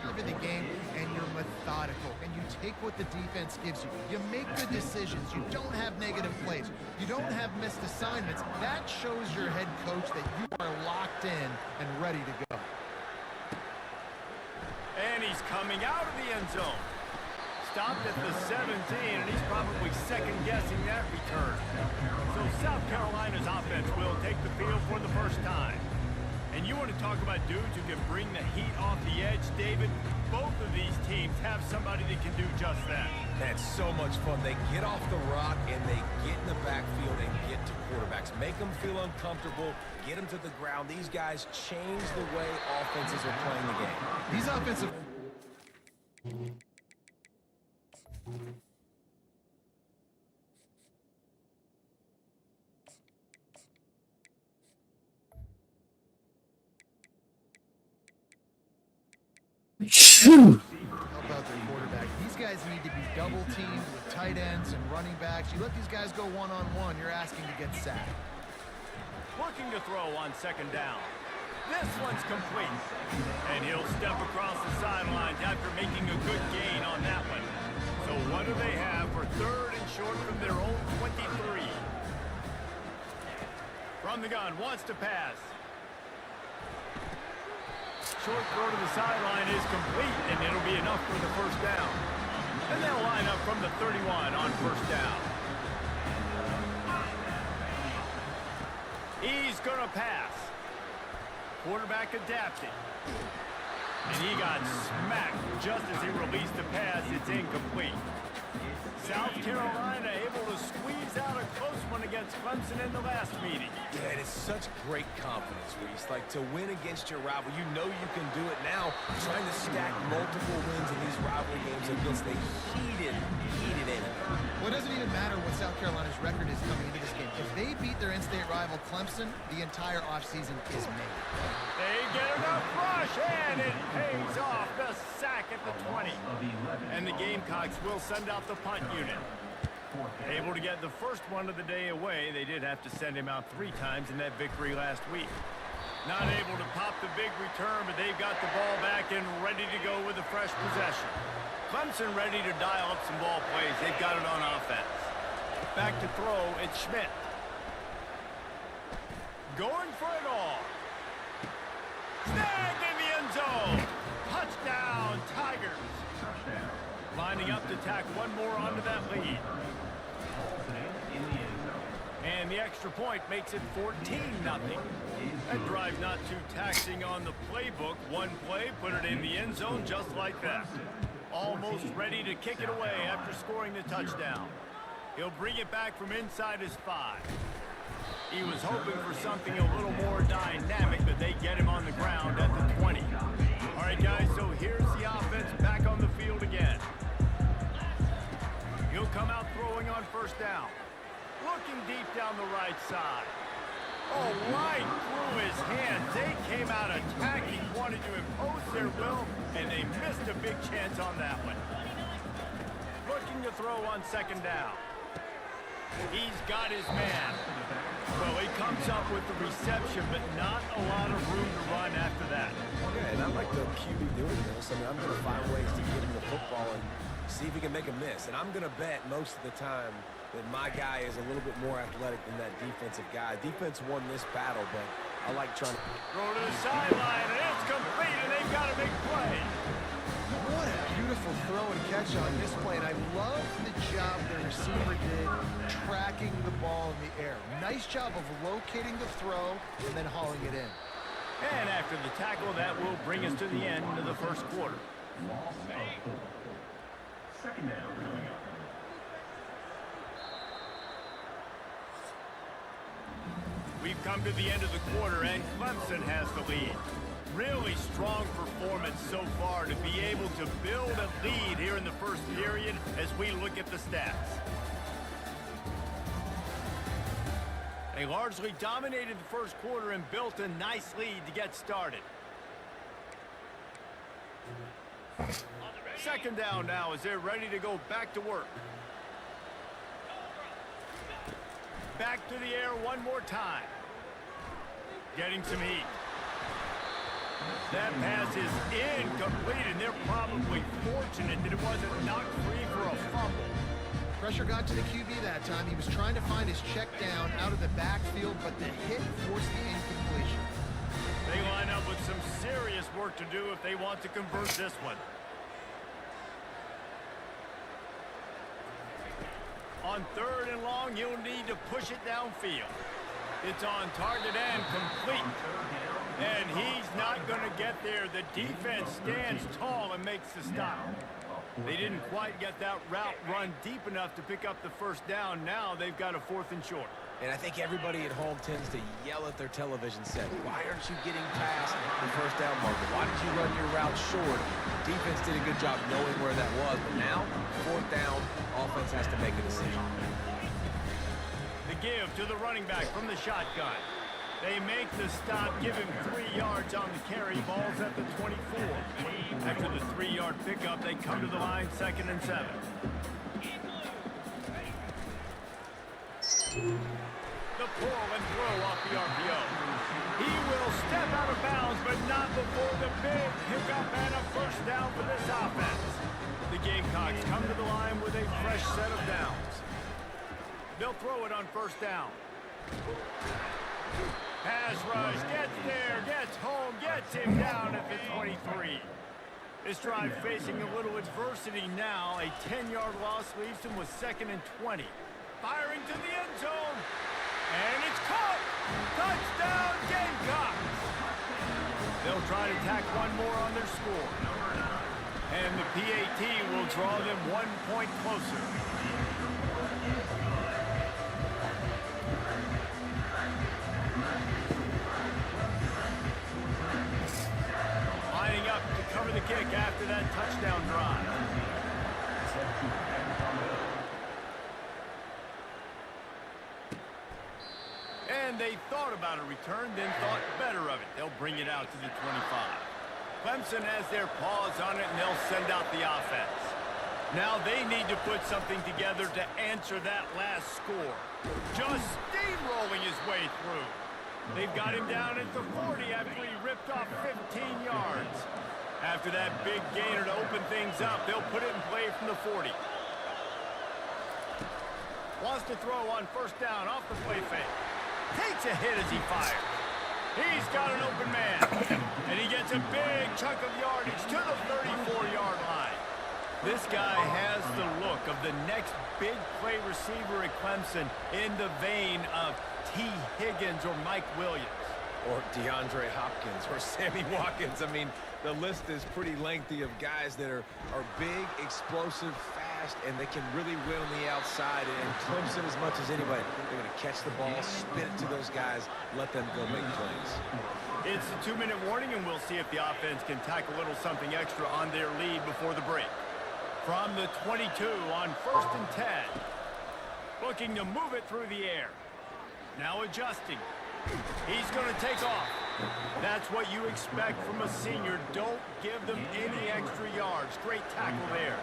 Over the game, and you're methodical, and you take what the defense gives you. You make good decisions. You don't have negative plays. You don't have missed assignments. That shows your head coach that you are locked in and ready to go. And he's coming out of the end zone. Stopped at the 17, and he's probably second-guessing that return. So South Carolina's offense will take the field for the first time. And you want to talk about dudes who can bring the heat off the edge, David? Both of these teams have somebody that can do just that. That's so much fun. They get off the rock and they get in the backfield and get to quarterbacks. Make them feel uncomfortable, get them to the ground. These guys change the way offenses are playing the game. These offensive... Help out their quarterback. These guys need to be double teamed with tight ends and running backs. You let these guys go one-on-one, you're asking to get sacked. Looking to throw on second down. This one's complete. And he'll step across the sidelines after making a good gain on that one. So what do they have for third and short from their own 23? From the gun, wants to pass. Short throw to the sideline is complete, and it'll be enough for the first down. And they'll line up from the 31 on first down. He's going to pass. Quarterback adapting. And he got smacked just as he released the pass. It's incomplete. South Carolina able to squeeze out a close one against Clemson in the last meeting. Yeah, it is such great confidence, Reese. Like, to win against your rival, you know you can do it now. Trying to stack multiple wins in these rivalry games against a heated enemy. Well, it doesn't even matter what South Carolina's record is coming into this game. If they beat their in-state rival Clemson, the entire offseason is made. They get enough rush, and it pays off. The sack at the 20. And the Gamecocks will send out the punt unit. Able to get the first one of the day away. They did have to send him out 3 times in that victory last week. Not able to pop the big return, but they've got the ball back and ready to go with a fresh possession. Clemson ready to dial up some ball plays. They've got it on offense. Back to throw, it's Schmidt. Going for it all. Snagged in the end zone. Touchdown, Tigers. Lining up to tack one more onto that lead. And the extra point makes it 14-0. That drive not too taxing on the playbook. One play, put it in the end zone just like that. Almost ready to kick it away after scoring the touchdown. He'll bring it back from inside his 5. He was hoping for something a little more dynamic, but they get him on the ground at the 20. All right, guys, so here's the offense back on the field again. He'll come out throwing on first down. Looking deep down the right side. Oh, right through his hands. They came out attacking, wanted to impose their will, and they missed a big chance on that one. Looking to throw on second down. He's got his man. Well, he comes up with the reception, but not a lot of room to run after that. Yeah, and I like the QB doing this. I mean, I'm going to find ways to get him the football and see if he can make a miss. And I'm going to bet most of the time that my guy is a little bit more athletic than that defensive guy. Defense won this battle, but I like trying to... Throw to the sideline, and it's complete, and they've got a big play. What a beautiful throw and catch on this play, and I love the job the receiver did tracking the ball in the air. Nice job of locating the throw and then hauling it in. And after the tackle, that will bring us to the end of the first quarter. Second down. We've come to the end of the quarter, and Clemson has the lead. Really strong performance so far to be able to build a lead here in the first period as we look at the stats. They largely dominated the first quarter and built a nice lead to get started. Second down now as they're ready to go back to work. Back to the air one more time. Getting some heat. That pass is incomplete, and they're probably fortunate that it wasn't knocked free for a fumble. Pressure got to the QB that time. He was trying to find his check down out of the backfield, but the hit forced the incompletion. They line up with some serious work to do if they want to convert this one. On third and long, you'll need to push it downfield. It's on target and complete. And he's not going to get there. The defense stands tall and makes the stop. They didn't quite get that route run deep enough to pick up the first down. Now they've got a 4th and short. And I think everybody at home tends to yell at their television set. Why aren't you getting past the first down marker? Why did you run your route short? Defense did a good job knowing where that was. But now, 4th down, offense has to make a decision. The give to the running back from the shotgun. They make the stop, give him 3 yards on the carry. Ball's at the 24. After the 3-yard pickup, they come to the line, 2nd and 7. The pull and throw off the RPO. He will step out of bounds, but not before the big pickup and a first down for this offense. The Gamecocks come to the line with a fresh set of downs. They'll throw it on first down. Pass rush, gets there, gets home, gets him down at the 23. This drive facing a little adversity now. A 10-yard loss leaves him with 2nd and 20. Firing to the end zone. And it's caught. Touchdown, Gamecocks. They'll try to tack one more on their score. And the PAT will draw them 1 point closer. Lining up to cover the kick after that touchdown drive. And they thought about a return, then thought better of it. They'll bring it out to the 25. Clemson has their paws on it, and they'll send out the offense. Now they need to put something together to answer that last score. Just steamrolling his way through. They've got him down at the 40 after he ripped off 15 yards. After that big gainer to open things up, they'll put it in play from the 40. Wants to throw on first down off the play fake. Takes a hit as he fires. He's got an open man. And he gets a big chunk of yardage to the 34-yard line. This guy has the look of the next big play receiver at Clemson in the vein of T. Higgins or Mike Williams. Or DeAndre Hopkins or Sammy Watkins. I mean, the list is pretty lengthy of guys that are big, explosive, fast, and they can really win on the outside. And Clemson, as much as anybody, they're going to catch the ball, spin it to those guys, let them go make plays. It's a 2-minute warning, and we'll see if the offense can tack a little something extra on their lead before the break. From the 22 on 1st and 10. Looking to move it through the air. Now adjusting. He's going to take off. That's what you expect from a senior. Don't give them any extra yards. Great tackle there.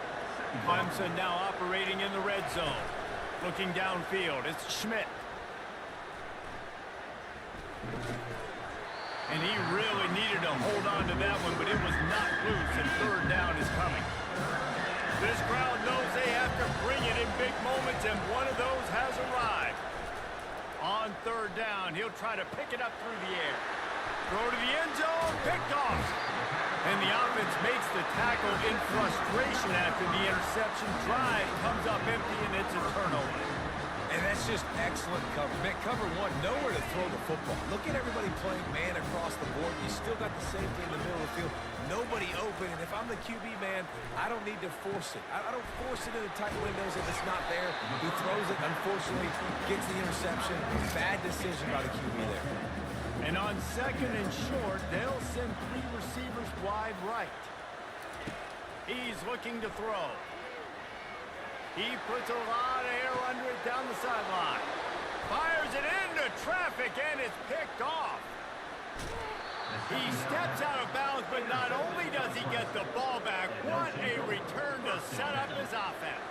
Clemson now operating in the red zone. Looking downfield, it's Schmidt. And he really needed to hold on to that one, but it was not loose, and third down is coming. This crowd knows they have to bring it in big moments, and one of those has arrived. On third down, he'll try to pick it up through the air. Throw to the end zone, picked off. And the offense makes the tackle in frustration after the interception. Drive comes up empty, and it's a turnover. And that's just excellent cover. Man, cover one, nowhere to throw the football. Look at everybody playing man across the board. You still got the safety in the middle of the field. Nobody open. And if I'm the QB, man, I don't need to force it. I don't force it into tight windows if it's not there. He throws it, unfortunately, gets the interception. Bad decision by the QB there. And on second and short, they'll send three receivers wide right. He's looking to throw. He puts a lot of air under it down the sideline. Fires it into traffic, and it's picked off. He steps out of bounds, but not only does he get the ball back, what a return to set up his offense.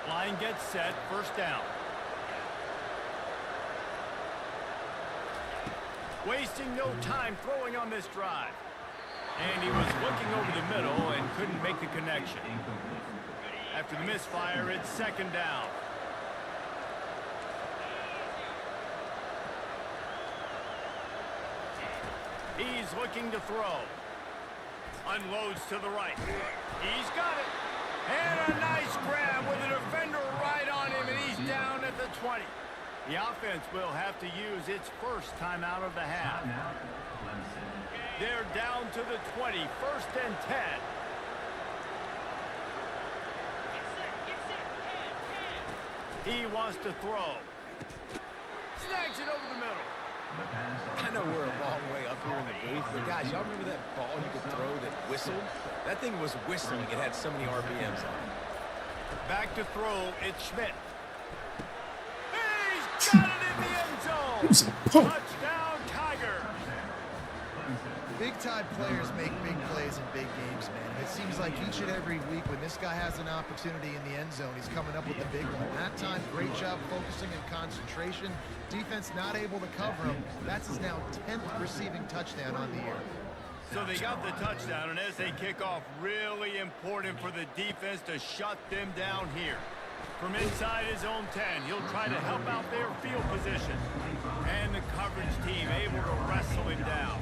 Line gets set, first down. Wasting no time throwing on this drive. And he was looking over the middle and couldn't make the connection. After the misfire, it's second down. He's looking to throw. Unloads to the right. He's got it. And a nice grab with a defender right on him, and he's down at the 20. The offense will have to use its first timeout of the half. They're down to the 20, first and 10. He wants to throw. Snags it over the middle. I know we're a long way up here in the booth, but guys, y'all remember that ball you could throw that whistled? That thing was whistling. It had so many RPMs on it. Back to throw, it's Schmidt. He's got it in the end zone. Touchdown, Tiger. Big-time players make big plays in big games, man. It seems like each and every week when this guy has an opportunity in the end zone, he's coming up with a big one. That time, great job focusing and concentration. Defense not able to cover him. That's his now 10th receiving touchdown on the year. So they got the touchdown, and as they kick off, really important for the defense to shut them down here. From inside his own 10, he'll try to help out their field position. And the coverage team able to wrestle him down.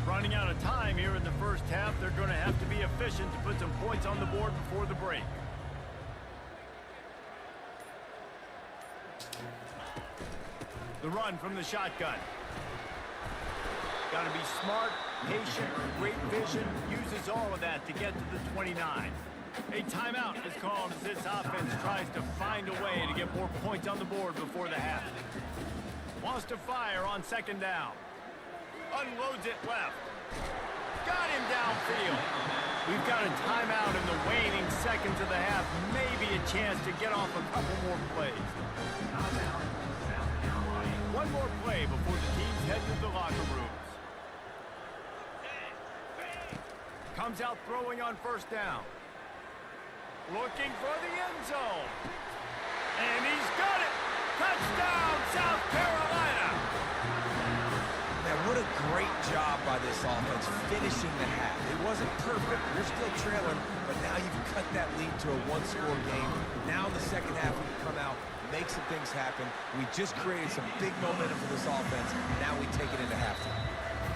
Running out of time here in the first half, they're going to have to be efficient to put some points on the board before the break. The run from the shotgun. Got to be smart, patient, great vision, uses all of that to get to the 29. A timeout is called as this offense tries to find a way to get more points on the board before the half. Wants to fire on second down. Unloads it left. Got him downfield. We've got a timeout in the waning seconds of the half. Maybe a chance to get off a couple more plays. One more play before the teams head to the locker rooms. Comes out throwing on first down. Looking for the end zone. And he's got it. Touchdown, South Carolina. Man, what a great job by this offense finishing the half. It wasn't perfect. You're still trailing, but now you've cut that lead to a one-score game. Now in the second half, we come out, make some things happen. We just created some big momentum for this offense. Now we take it into halftime.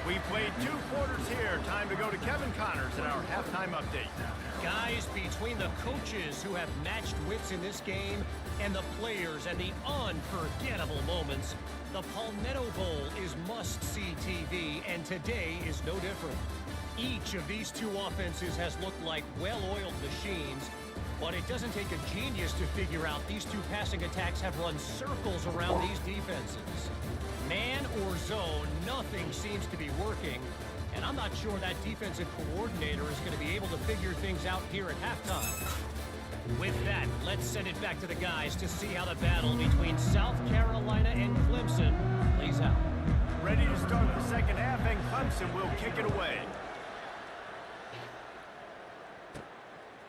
We played 2 quarters here. Time to go to Kevin Connors in our halftime update. Guys, between the coaches who have matched wits in this game and the players and the unforgettable moments, the Palmetto Bowl is must-see TV, and today is no different. Each of these two offenses has looked like well-oiled machines, but it doesn't take a genius to figure out these two passing attacks have run circles around these defenses. Man or zone, nothing seems to be working, and I'm not sure that defensive coordinator is going to be able to figure things out here at halftime. With that, let's send it back to the guys to see how the battle between South Carolina and Clemson plays out. Ready to start the second half, and Clemson will kick it away.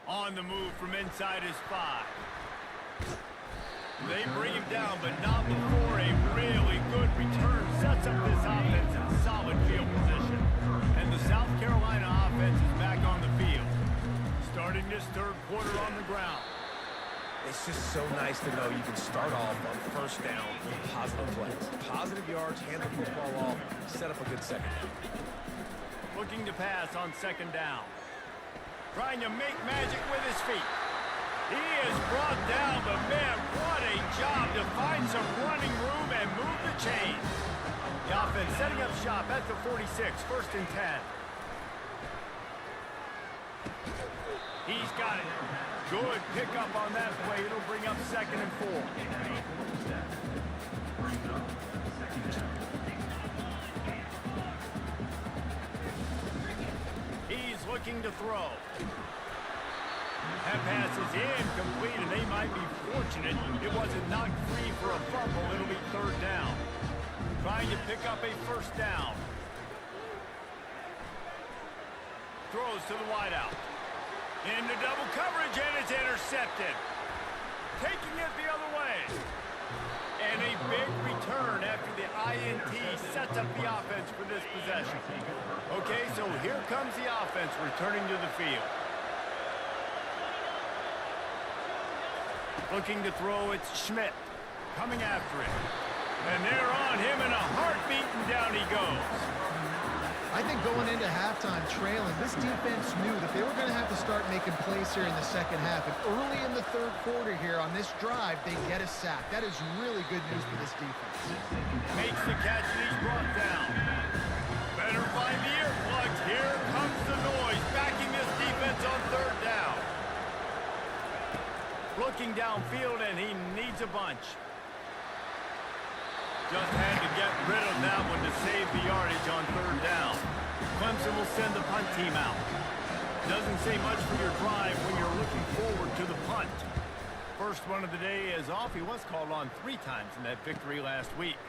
On the move from inside his 5. They bring him down, but not before a really good return sets up this offense in solid field position. And the South Carolina offense is back on the field. Starting this third quarter on the ground. It's just so nice to know you can start off on first down with positive plays. Positive yards, hand the football off, set up a good second half. Looking to pass on second down. Trying to make magic with his feet. He is brought down, but man, what a job to find some running room and move the chains. The offense setting up shop at the 46, first and 10. He's got it. Good pickup on that play. It'll bring up second and 4. He's looking to throw. That pass is incomplete, and they might be fortunate it wasn't knocked free for a fumble. It'll be third down. Trying to pick up a first down. Throws to the wideout. Into double coverage, and it's intercepted. Taking it the other way. And a big return after the INT sets up the offense for this possession. Okay, so here comes the offense returning to the field. Looking to throw, it's Schmidt. Coming after it. And they're on him in a heartbeat, and down he goes. I think going into halftime trailing, this defense knew that they were going to have to start making plays here in the second half. And early in the third quarter here on this drive, they get a sack. That is really good news for this defense. Makes the catch, and he's brought down. Better find the earplugs. Here comes the noise, backing this defense on third down. Looking downfield, and he needs a bunch. Just had to get rid of that one to save the yardage on third down. Clemson will send the punt team out. Doesn't say much for your drive when you're looking forward to the punt. First one of the day is off. He was called on 3 times in that victory last week.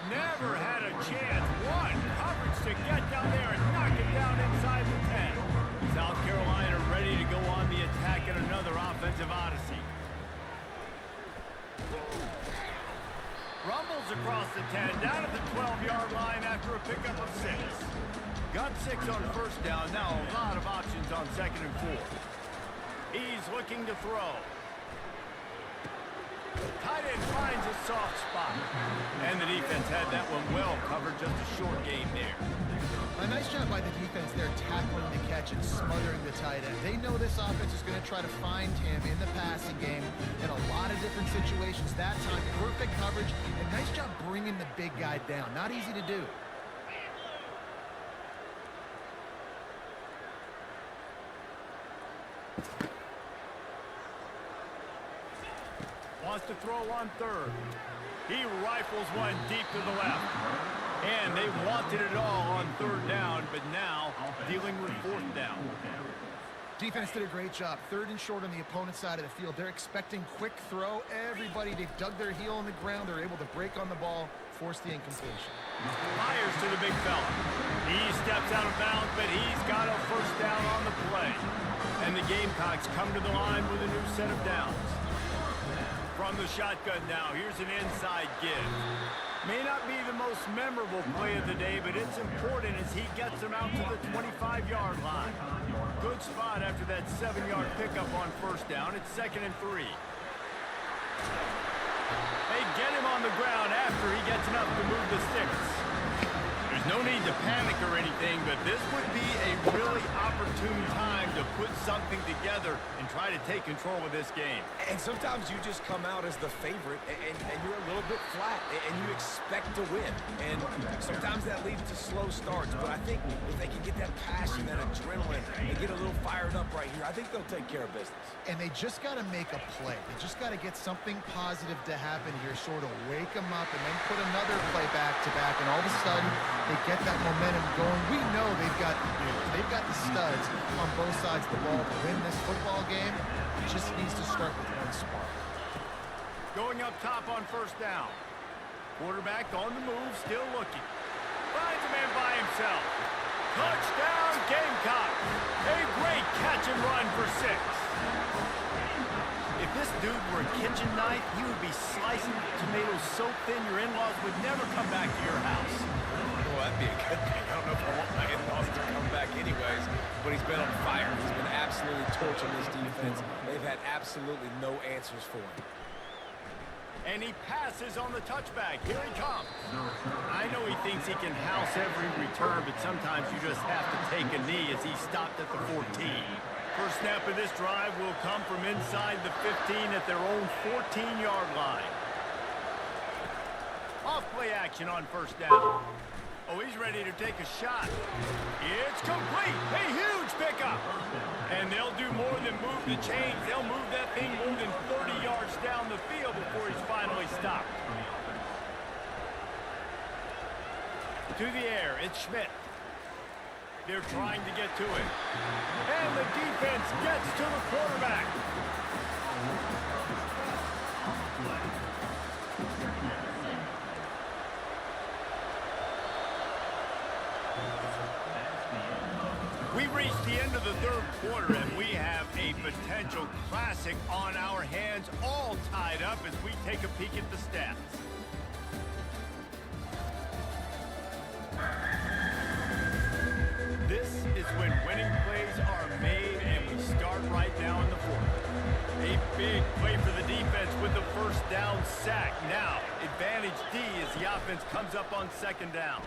Never had a chance. One coverage to get down there and knock it down inside the 10. South Carolina ready to go on the attack in another offensive odyssey. Rumbles across the 10, down at the 12-yard line after a pickup of 6. Got 6 on first down, now a lot of options on second and 4. He's looking to throw. Tight end finds a soft spot. And the defense had that one well covered, just a short gain there. A nice job by the defense there tackling the catch and smothering the tight end. They know this offense is going to try to find him in the passing game in a lot of different situations. That time, perfect coverage, and nice job bringing the big guy down. Not easy to do. Wants to throw on third. He rifles one deep to the left. And they wanted it all on third down, but now dealing with fourth down. Defense did a great job. Third and short on the opponent's side of the field. They're expecting quick throw. Everybody, they've dug their heel on the ground. They're able to break on the ball, force the incompletion. Fires to the big fella. He steps out of bounds, but he's got a first down on the play. And the Gamecocks come to the line with a new set of downs. From the shotgun now, here's an inside give. May not be the most memorable play of the day, but it's important as he gets them out to the 25-yard line. Good spot after that 7-yard pickup on first down. It's second and 3. They get him on the ground after he gets enough to move the sticks. There's no need to panic or anything, but this would be a really opportune time to put something together and try to take control of this game. And sometimes you just come out as the favorite, and you're a little bit flat, and you expect to win. And sometimes that leads to slow starts. But I think if they can get that passion, that adrenaline, and get a little fired up right here, I think they'll take care of business. And they just got to make a play. They just got to get something positive to happen here, sort of wake them up, and then put another play back-to-back, and all of a sudden they get that momentum going. We know they've got the studs on both sides of the ball to win this football game. just needs to start with one spark. Going up top on first down. Quarterback on the move, still looking. Finds a man by himself. Touchdown, Gamecocks. A great catch and run for 6. If this dude were a kitchen knife, he would be slicing tomatoes so thin your in-laws would never come back to your house. Well, that'd be a good thing. I don't know if I want my in-laws to come back anyways, but he's been on fire. He's been absolutely torching this defense. They've had absolutely no answers for him. And he passes on the touchback. Here he comes. I know he thinks he can house every return, but sometimes you just have to take a knee as he stopped at the 14. First snap of this drive will come from inside the 15 at their own 14-yard line. Off play action on first down. Oh, he's ready to take a shot. It's complete. A huge pickup. And they'll do more than move the chains. They'll move that thing more than 30 yards down the field before he's finally stopped. To the air, it's Schmidt. They're trying to get to it. And the defense gets to the quarterback. We've reached the end of the third quarter, and we have a potential classic on our hands, all tied up as we take a peek at the stats. This is when winning plays are made, and we start right now in the fourth. A big play for the defense with the first down sack. Now, advantage D as the offense comes up on second down.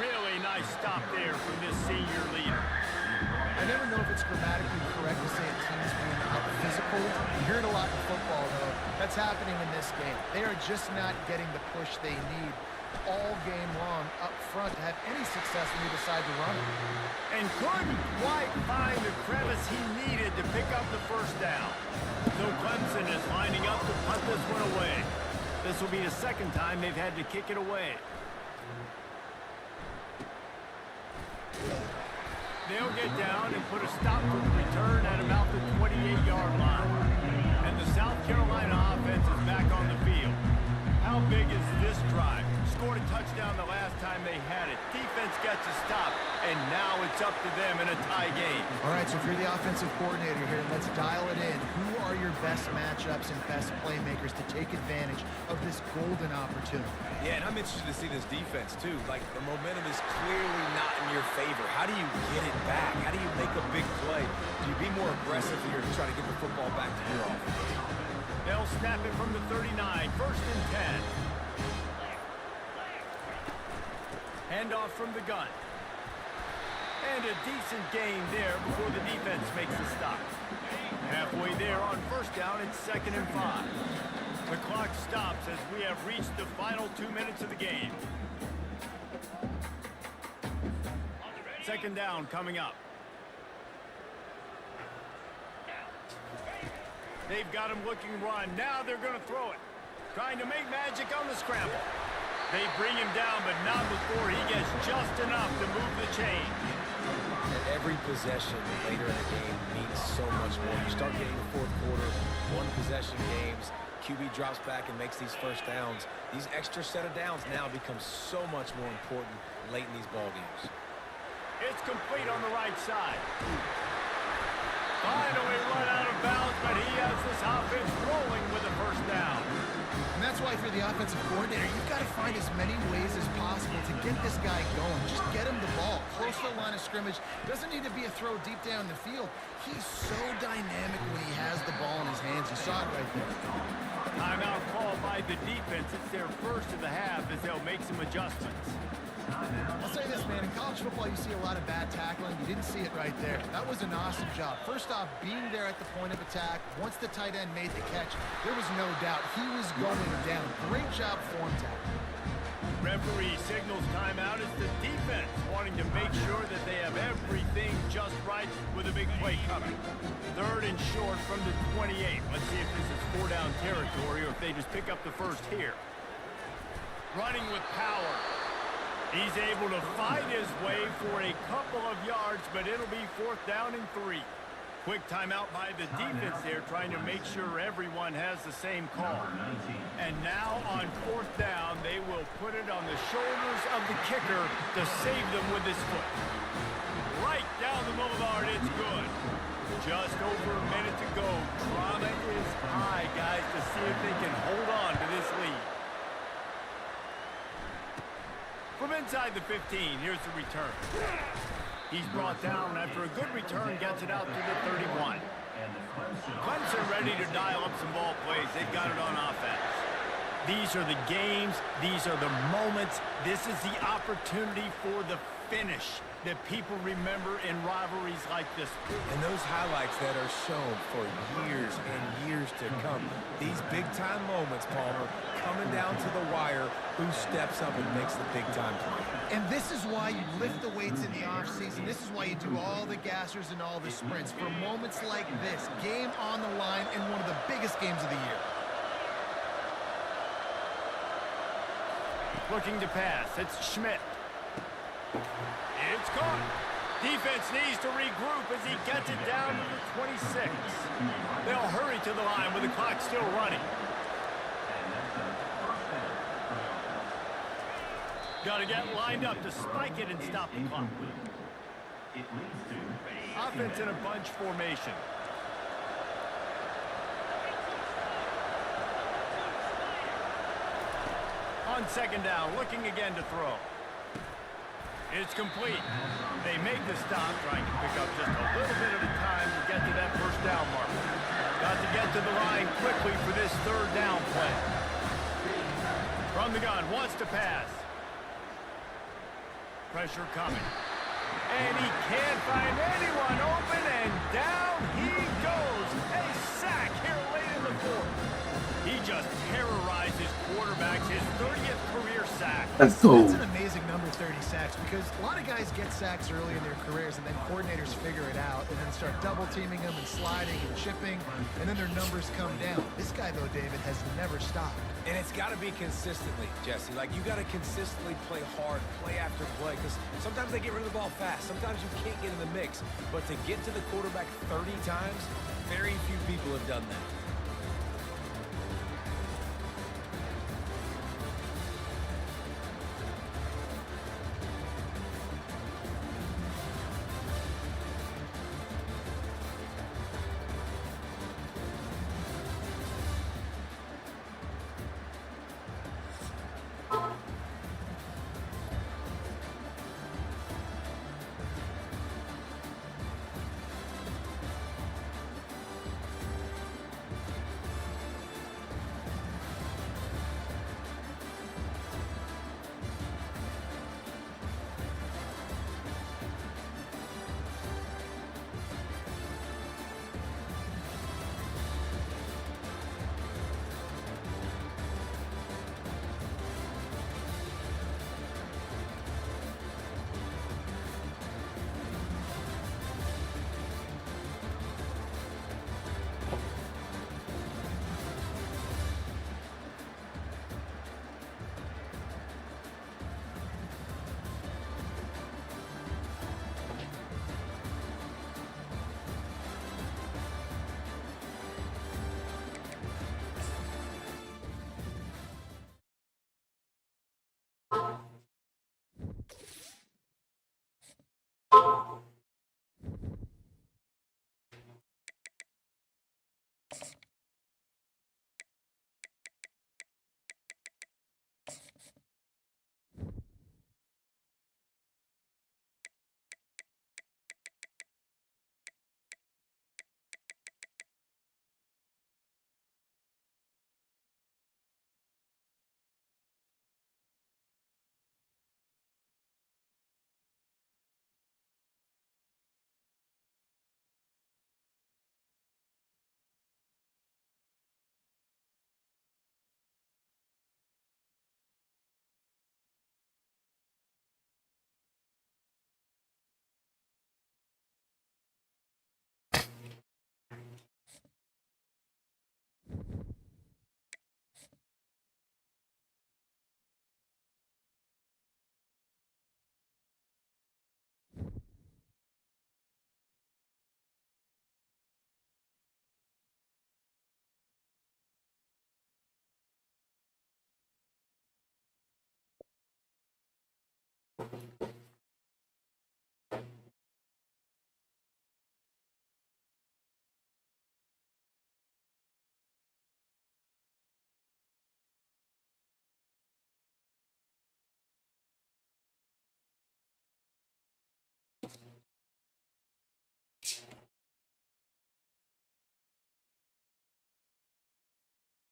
Really nice stop there from this senior leader. I never know if it's grammatically correct to say a team's being out physical. You hear it a lot in football, though. That's happening in this game. They are just not getting the push they need all game long up front to have any success when you decide to run it. And couldn't quite find the crevice he needed to pick up the first down. So Clemson is lining up to punt this one away. This will be the second time they've had to kick it away. They'll get down and put a stop to the return at about the 28-yard line. And the South Carolina offense is back on the field. How big is this drive? Scored a touchdown the last time they had it. Defense gets a stop, and now it's up to them in a tie game. All right, so if you're the offensive coordinator here, let's dial it in. Who are your best matchups and best playmakers to take advantage of this golden opportunity? Yeah, and I'm interested to see this defense, too. Like, the momentum is clearly not in your favor. How do you get it back? How do you make a big play? Do you be more aggressive here to try to get the football back to your offense? They'll snap it from the 39, first and 10. Handoff from the gun. And a decent gain there before the defense makes the stop. Halfway there on first down, it's 2nd and 5. The clock stops as we have reached the final 2 minutes of the game. Second down coming up. They've got him looking run. Now they're going to throw it. Trying to make magic on the scramble. They bring him down, but not before he gets just enough to move the chain. Every possession later in the game means so much more. You start getting the fourth quarter, one-possession games, QB drops back and makes these first downs. These extra set of downs now become so much more important late in these ball games. It's complete on the right side. Finally run out of bounds, but he has this offense rolling with a first down. And that's why if you're the offensive coordinator, you've got to find as many ways as possible to get this guy going. Just get him the ball. Close to the line of scrimmage. Doesn't need to be a throw deep down the field. He's so dynamic when he has the ball in his hands. You saw it right there. Timeout called by the defense. It's their first of the half as they'll make some adjustments. I'll say this, man. In college football, you see a lot of bad tackling. You didn't see it right there. That was an awesome job. First off, being there at the point of attack. Once the tight end made the catch, there was no doubt he was going down. Great job form tackling. Referee signals timeout as the defense wanting to make sure that they have everything just right with a big play coming. Third and short from the 28. Let's see if this is 4-down territory or if they just pick up the first here. Running with power. He's able to fight his way for a couple of yards, but it'll be 4th down and 3. Quick timeout by the defense there, trying to make sure everyone has the same call. And now on 4th down, they will put it on the shoulders of the kicker to save them with his foot. Right down the boulevard, it's good. Just over a minute to go. Drama is high, guys, to see if they can hold on to this lead. From inside the 15, here's the return. He's brought down after a good return, gets it out to the 31. Clemson ready to dial up some ball plays. They've got it on offense. These are the games. These are the moments. This is the opportunity for the finish that people remember in rivalries like this. And those highlights that are shown for years and years to come. These big-time moments, Palmer, coming down to the wire, who steps up and makes the big-time play. And this is why you lift the weights in the offseason. This is why you do all the gassers and all the sprints. For moments like this, game on the line in one of the biggest games of the year. Looking to pass. It's Schmidt. It's caught. Defense needs to regroup as he gets it down to the 26. They'll hurry to the line with the clock still running. Got to get lined up to spike it and stop the clock. Offense in a bunch formation. On 2nd down, looking again to throw. It's complete. They make the stop, trying to pick up just a little bit at a time to get to that 1st down mark. Got to get to the line quickly for this 3rd down play. From the gun, wants to pass. Pressure coming. And he can't find anyone open, and down he goes. A sack here late in the 4th. He just terrorizes quarterbacks, his 30th career sack. Let's go. That's an amazing number, 30 sacks, because a lot of guys get sacks early in their careers, and then coordinators figure it out, and then start double-teaming them and sliding and chipping, and then their numbers come down. This guy, though, David, has never stopped. And it's got to be consistently, Jesse. Like, you got to consistently play hard, play after play, because sometimes they get rid of the ball fast. Sometimes you can't get in the mix. But to get to the quarterback 30 times, very few people have done that.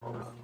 Hold on.